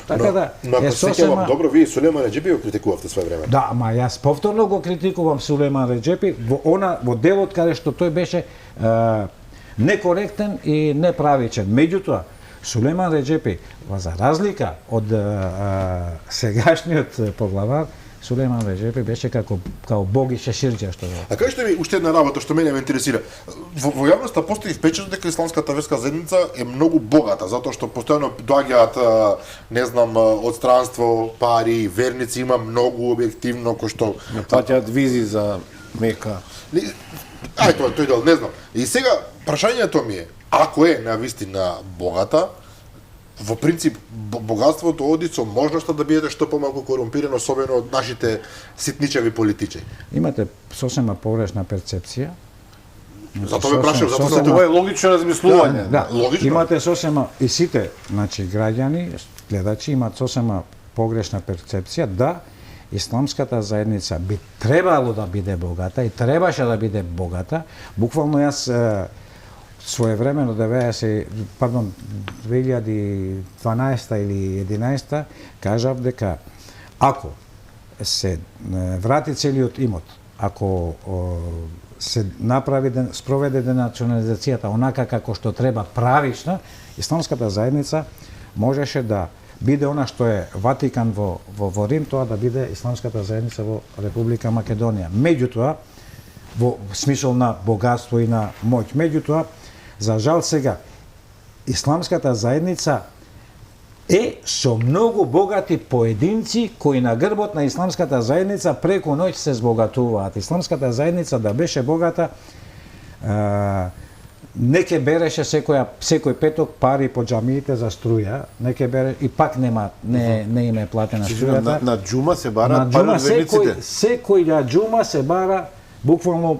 Така да, ако се сеќавам добро, вие Сулейман Реджепи го критикувавте свое време. Да, ама јас повторно го критикувам Сулейман Реджепи во делот каде што тој беше некоректен и неправичен. Меѓутоа, Сулейман Реджепи, за разлика од сегашниот поглавар, Сулейман Реджепи беше како Бог и шеширџа што А кажете ми уште една работа што мене ме интересира. Во јавноста постои впечаток дека исламската верска заедница е многу богата, затоа што постојано доаѓаат не знам од странство, пари, верници, има многу објективно кој што плаќаат визи за Мека. Ај тој дел, не знам. И сега прашањето ми е, ако е навистина богата, во принцип богатството оди со можноста да бидете што помалку корумпирано, особено од нашите ситничави политичари. Имате сосема погрешна перцепција. Затоа ме прашав, затоа се Тоа е логично размислување. Да, логично. Имате сосема и сите, значи граѓани, гледачи имаат сосема погрешна перцепција да исламската заедница би требало да биде богата и требаше да биде богата. Буквално јас своевремено 2012 или 2011 кажав дека ако се врати целиот имот, ако се спроведе денационализацијата онака како што треба правично, исламската заедница можеше да биде она што е Ватикан во Рим, тоа да биде исламската заедница во Република Македонија. Меѓутоа, во смисол на богатство и на моќ. Меѓутоа, за жал сега, исламската заедница е со многу богати поединци кои на грбот на исламската заедница преку ноќ се збогатуваат. Исламската заедница да беше богата, не ке береше секој петок пари по џамиите за струја, не ке бере и пак не им е платена струјата. На џума се бараат пари од верниците. Секој на џума се бара буквално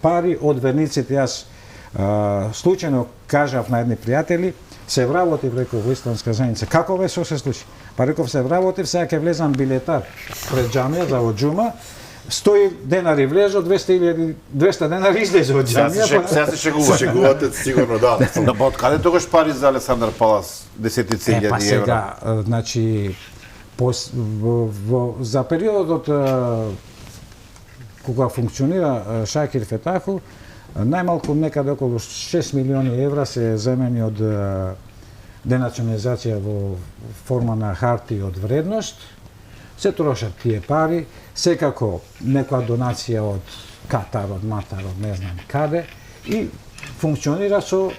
пари од верниците. Јас случајно кажав на едни пријатели, се вработив реков во исламска заедница. Како ве се случи? Па реков се вработив, сега ќе влезам билетар пред џамија за во џума, 100 денари влезо, 200 денари излезе од џамија. Сега се шегувате. Шегувате сигурно, да. Да, па од каде тогаш пари за Александар Палас, десетици Па илјади евра? сега, значи, за периодот кога функционира Шакир Фетаху, најмалку некаде околу 6 милиони евра се земени од денационализација во форма на харти од вредност. Се трошат тие пари, секако некоја донација од Катар, од Матар, од не знам каде, и функционира со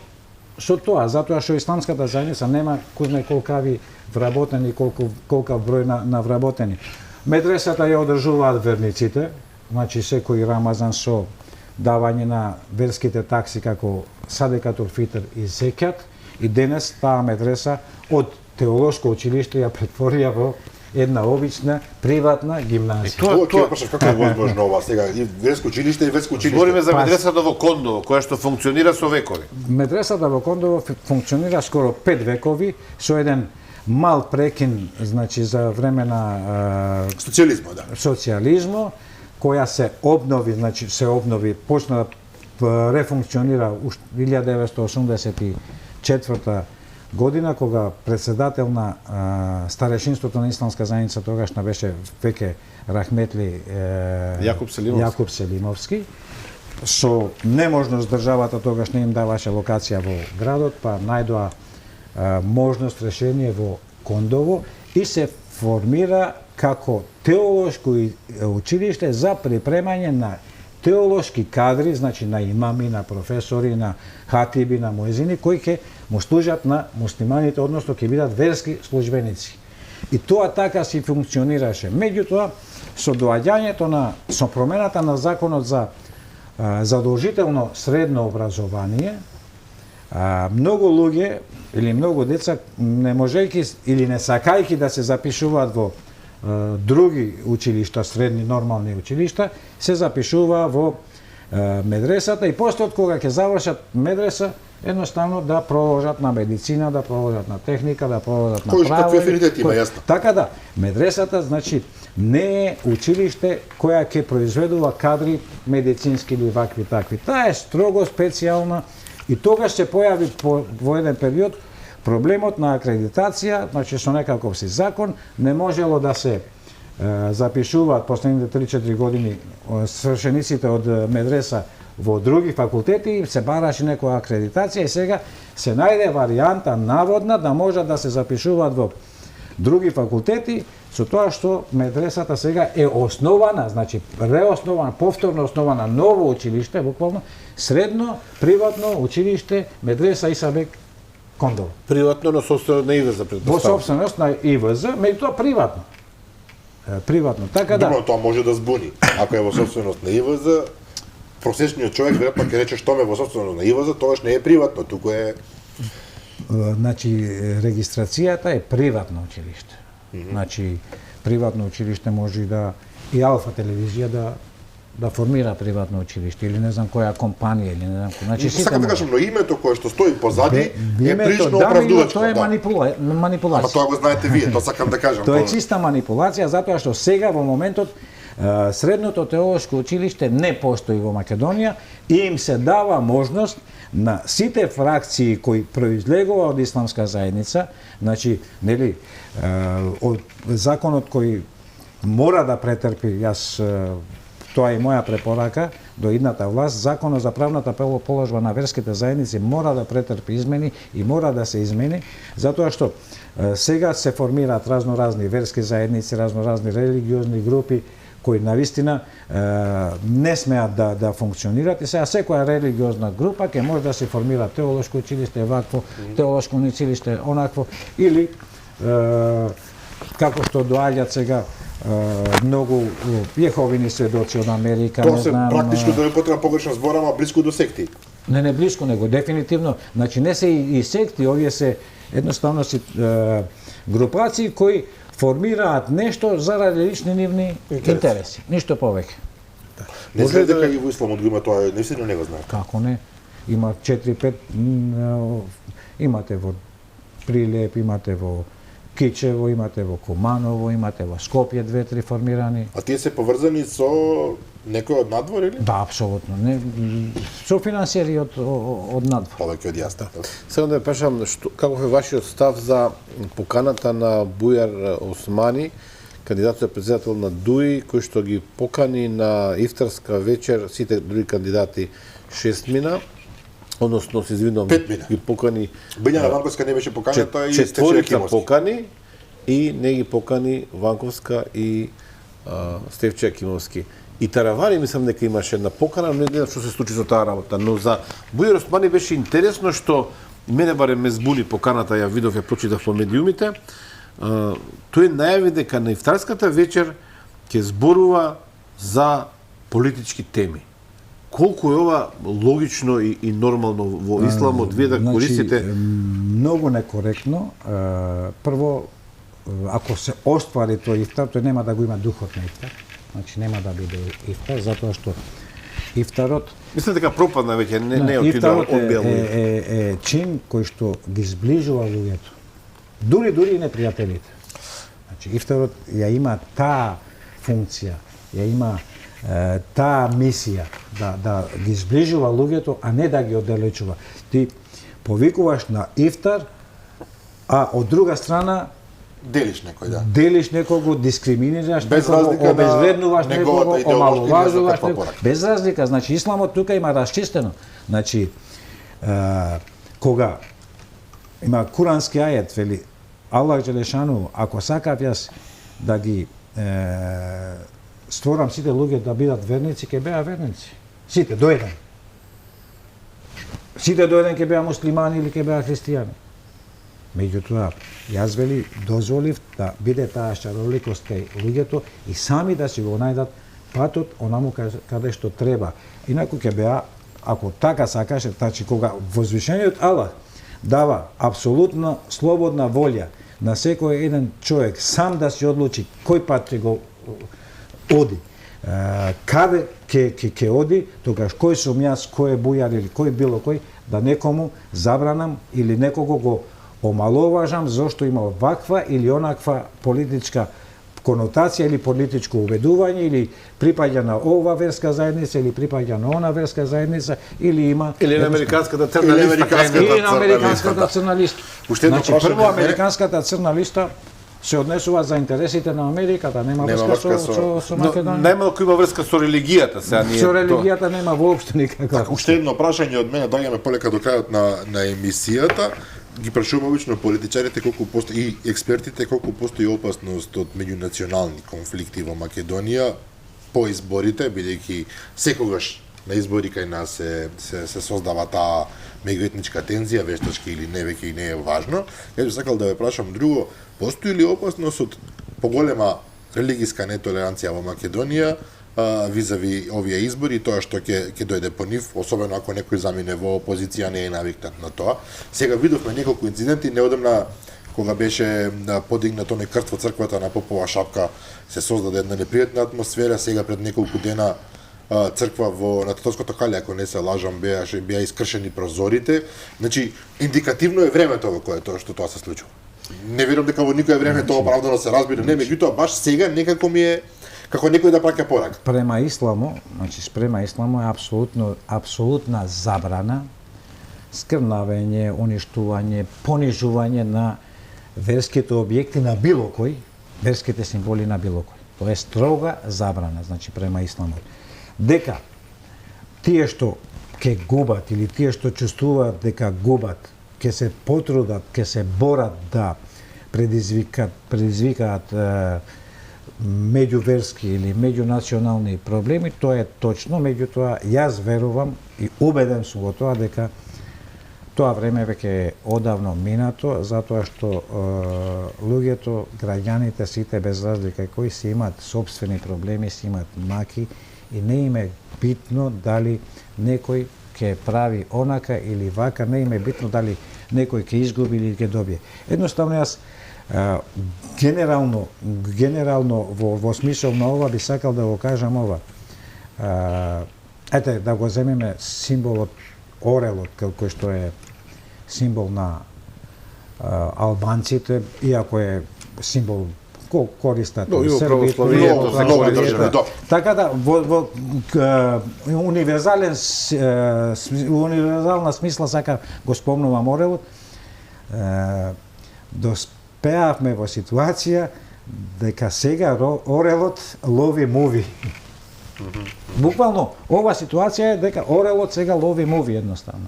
тоа, затоа што исламската заедница нема кој знае колкави вработени, колкав број на вработени. Медресата ја одржуваат верниците, значи секој Рамазан со давање на верските такси како садекатул фитр и зекјат, и денес таа медреса од теолошко училиште ја претворија во една обична приватна гимназија. Тоа прашав како е возможно ова сега, и верско училиште и верско училиште. Збориме за медресата во Кондово, која што функционира со векови. Медресата во Кондово функционира скоро 5 векови со еден мал прекин, значи за време на социјализмо, која се обнови, значи се обнови, почна да рефункционира уште 1984 година, кога председател на старешинството на исламска заедница тогашна беше веќе рахметли Јакуп Селимовски, со неможност државата тогаш не им даваше локација во градот, па најдоа можност решение во Кондово и се формира како теолошко училиште за припремање на теолошки кадри, значи на имами, на професори, на хатиби, на муезини, кои ќе му служат на муслиманите, односно ќе бидат верски службеници. И тоа така си функционираше. Меѓутоа, со доаѓањето со промената на законот за задолжително средно образование, многу луѓе или многу деца не можејќи или не сакајќи да се запишуваат во други училишта, средни нормални училишта, се запишува во медресата и после од кога ќе завршат медреса, едноставно да продолжат на медицина, да продолжат на техника, да продолжат на право. Какви афинитети има, јасно. Така да, медресата значи не е училиште која ќе произведува кадри медицински или вакви такви. Таа е строго специјална и тогаш се појави во еден период проблемот на акредитација, значи со некаков си закон, не можело да се запишуваат последните 3-4 години свршениците од медреса во други факултети и се бараше некоја акредитација и сега се најде варијанта наводна да можат да се запишуваат во други факултети, со тоа што медресата сега е основана, значи реоснована, повторно основана ново училиште, буквално средно приватно училиште медреса Исабек Кондово. Приватно, но собственост на ИВЗ, Во собственост на ИВЗ, меѓутоа приватно. Приватно, така да. Добро, тоа може да збуни. Ако е во собственост на ИВЗ, просечниот човек веројатно ќе рече што ме во собственост на ИВЗ, тоа не е приватно, туку е. Значи регистрацијата е приватно училиште. Значи приватно училиште може и Алфа телевизија да формира приватно училиште или не знам која компанија или не знам кој. Значи сакам да кажам, но името кое што стои позади е прилично да, оправдувачко. Тоа е манипулација. Ама тоа го знаете вие, тоа сакам да кажам. Тоа е чиста манипулација затоа што сега во моментот средното теолошко училиште не постои во Македонија и им се дава можност на сите фракции кои произлегува од исламска заедница, значи, нели, од законот кој мора да претрпи, јас тоа е моја препорака до идната власт, законот за правната положба на верските заедници мора да претрпи измени и мора да се измени, затоа што сега се формираат разноразни верски заедници, разноразни религиозни групи кои навистина не смеат да функционираат и сега секоја религиозна група ќе може да се формира теолошко училиште вакво, теолошко училиште онакво или како што доаѓаат сега многу јеховини сведоци од Америка, тоа се практично да не потреба погрешно зборама блиску до секти. Не блиску, него дефинитивно, значи не се и секти, овие се едноставно си групации кои формираат нешто заради лични нивни интереси, ништо повеќе. Не знае дека и во исламот го има тоа, наистина не го знае. Како не? Има 4-5 имате во Прилеп, имате во Кичево, имате во Куманово, имате во Скопје 2-3 формирани. А тие се поврзани со некој од надвор или? Да, апсолутно. Не, со финансиери од надвор. Повеќе од јас. Сега да ја прашам, каков е вашиот став за поканата на Бујар Османи, кандидат за председател на ДУИ, кој што ги покани на ифтарска вечер сите други кандидати 6 мина, односно се извинувам, 5 мина. ги покани Билјана Ванковска не беше поканата и Стефче четворица Кимовски. покани и не ги покани Ванковска и Стефче Кимовски. И Таравари, мислам дека имаше една покана, не знам што се случи со таа работа, но за Бујар Османи беше интересно што мене барем ме збуни поканата, ја видов, ја прочитав по медиумите. Тој најави дека на ифтарската вечер ќе зборува за политички теми. Колку е ова логично и нормално во исламот, вие да користите? Многу некоректно. Прво, ако се оствари тој ифтар, тој нема да го има духот на ифтар. Значи нема да биде ифтар, затоа што ифтарот Мислам дека пропадна веќе, не отида одбијал. е чин кој што ги зближува луѓето. Дури и непријателите. Значи ифтарот ја има таа функција, ја има таа мисија да ги зближува луѓето, а не да ги оддалечува. Ти повикуваш на ифтар, а од друга страна Делиш некој, да. делиш некого, дискриминираш Без некого, разлика на обезвреднуваш неговата некого, идеолошка или омаловажуваш некаква некого. порaka. Без разлика, значи исламот тука има расчистено. Значи кога има курански ајет, вели Аллах Джелешану, ако сакав јас да ги створам сите луѓе да бидат верници, ќе беа верници. Сите до еден. Сите до еден ќе беа муслимани или ќе беа христијани. Меѓутоа, јас вели дозволив да биде таа шароликост кај луѓето и сами да си го најдат патот онаму каде што треба. Инаку ќе беа, ако така сакаше, значи кога возвишениот Аллах дава апсолутно слободна волја на секој еден човек сам да си одлучи кој пат ќе го оди, каде ќе оди, тогаш кој сум јас, кој е Бујар или кој било кој, да некому забранам или некого го омаловажам зошто има ваква или онаква политичка конотација или политичко убедување или припаѓа на ова верска заедница или припаѓа на она верска заедница или има Или на американската црна листа. или на американската црна листа. Уште едно Значи прашање прво од мене. американската црна листа се однесува за интересите на Америката, нема врска со Но Македонија. најмалку има врска со религијата, сега ние. Со религијата нема воопшто никаква. Уште едно прашање од мене, доаѓаме полека до крајот на емисијата. Ги прашувам обично политичарите колку постои и експертите колку постои опасност од меѓунационални конфликти во Македонија по изборите, бидејќи секогаш на избори кај нас се создава таа меѓуетничка тензија, вештачки или не, веќе и не е важно. Јас би сакал да ве прашам друго, постои ли опасност од поголема религиска нетолеранција во Македонија визави овие избори, тоа што ќе дојде по нив, особено ако некој замине во опозиција, не е навикнат на тоа. Сега видовме неколку инциденти, неодамна кога беше подигнат оној крст во црквата на Попова шапка, се создаде една непријатна атмосфера. Сега пред неколку дена црква на Тетовското кале, ако не се лажам, беа искршени прозорите. Значи, индикативно е времето во кое тоа што тоа се случува. Не верувам дека во никое време тоа оправдано се разбира, не, меѓутоа баш сега некако ми е како некој да праќа порака. Према исламо, значи спрема исламо е апсолутна забрана, скрнавење, уништување, понижување на верските објекти на било кој, верските символи на било кој. Тоа е строга забрана, значи према исламот. Дека тие што ќе губат или тие што чувствуваат дека губат, ќе се потрудат, ќе се борат да предизвикаат меѓуверски или меѓунационални проблеми, тоа е точно, меѓутоа јас верувам и убеден сум во тоа дека тоа време веќе е одавно минато, затоа што луѓето, граѓаните, сите без разлика кои си имаат собствени проблеми, си имаат маки и не им е битно дали некој ќе прави онака или вака, не им е битно дали некој ќе изгуби или ќе добие. Едноставно јас генерално во смисол на ова би сакал да го кажам ова. Ете, да го земеме символот орелот, кој што е символ на албанците, иако е символ користат Но и во Србите, православието, и во за многу православието. држави, да. Така да, во универзална смисла, сака го спомнувам Орелот, доспеавме во ситуација дека сега Орелот лови муви. Буквално, ова ситуација е дека Орелот сега лови муви едноставно.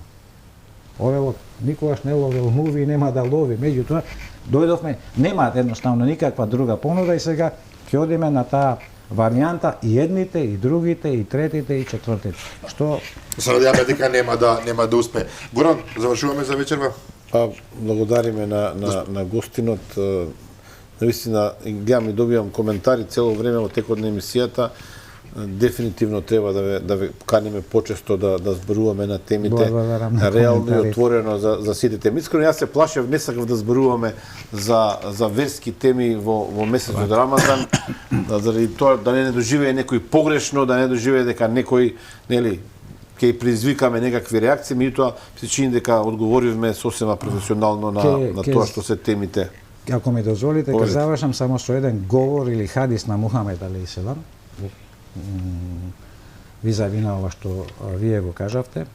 Орелот никогаш не ловил муви и нема да лови. Меѓутоа, дојдовме, нема едноставно никаква друга понуда и сега ќе одиме на таа варијанта и едните, и другите, и третите, и четвртите. Што Се надеваме дека нема да успее. Горан, завршуваме за вечерва. Благодариме на гостинот. Наистина, гледам и добивам коментари цело време во текот на емисијата. Дефинитивно треба да ве каниме почесто да зборуваме на темите Благодарам на реално и коментарите. отворено за сите теми. Искрено јас се плашев, не сакав да зборуваме за верски теми во месецот Рамазан, заради тоа да не доживее некој погрешно, да не доживее дека некој, нели, ќе предизвикаме некакви реакции, меѓутоа се чини дека одговоривме сосема професионално на тоа што се темите. Ако ми дозволите, ќе Поведете. завршам само со еден говор или хадис на Мухамед алейхиселам, визави на ова што вие го кажавте.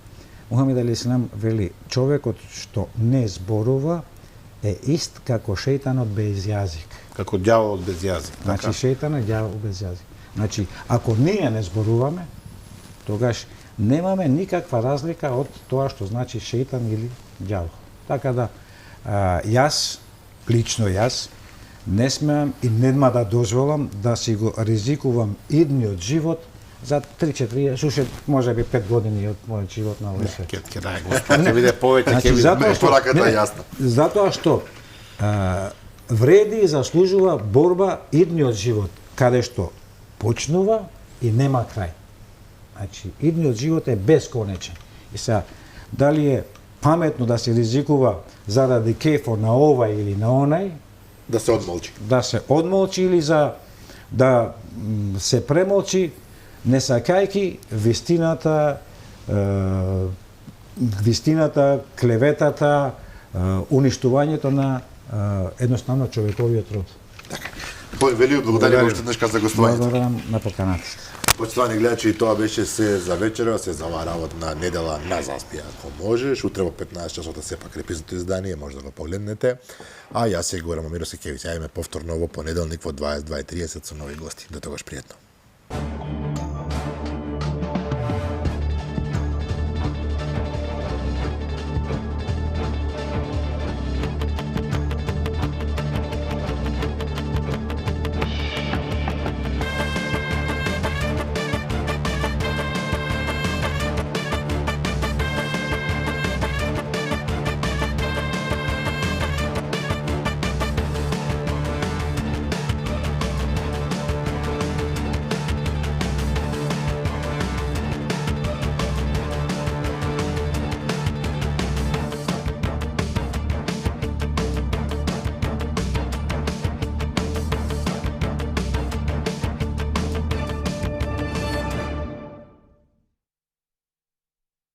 Мухамед алейхиселам вели: човекот што не зборува е ист како шејтанот без јазик. Како ѓаволот без јазик. Значи шејтанот е ѓавол без јазик. Значи, ако ние не зборуваме, тогаш немаме никаква разлика од тоа што значи шејтан или ѓавол. Така да, јас, лично јас, не смеам и нема да дозволам да си го ризикувам идниот живот за 3-4, суше може би 5 години од мојот живот на овој свет. Ќе дај Господ, ќе биде повеќе, Значи, ќе биде. затоа што, пораката е не, јасна. затоа што вреди и заслужува борба идниот живот, каде што почнува и нема крај. Значи, идниот живот е бесконечен. И сега, дали е паметно да се ризикува заради кефо на овај или на онај, Да се одмолчи. да се одмолчи или за да се премолчи, не сакајки вистината, клеветата, уништувањето на едноставно човековиот род. Велио, благодарам уште еднаш за гостувањето. Благодарам на поканата. Почитувани гледачи, тоа беше се за вечера, се за оваа работна недела на Заспија. Ако можеш, утре во 15 часот сепак репризното издание, може да го погледнете. А јас се Горан Момиров Секевиќ, јавиме повторно во понеделник во 22:30 со нови гости. До тогаш пријатно.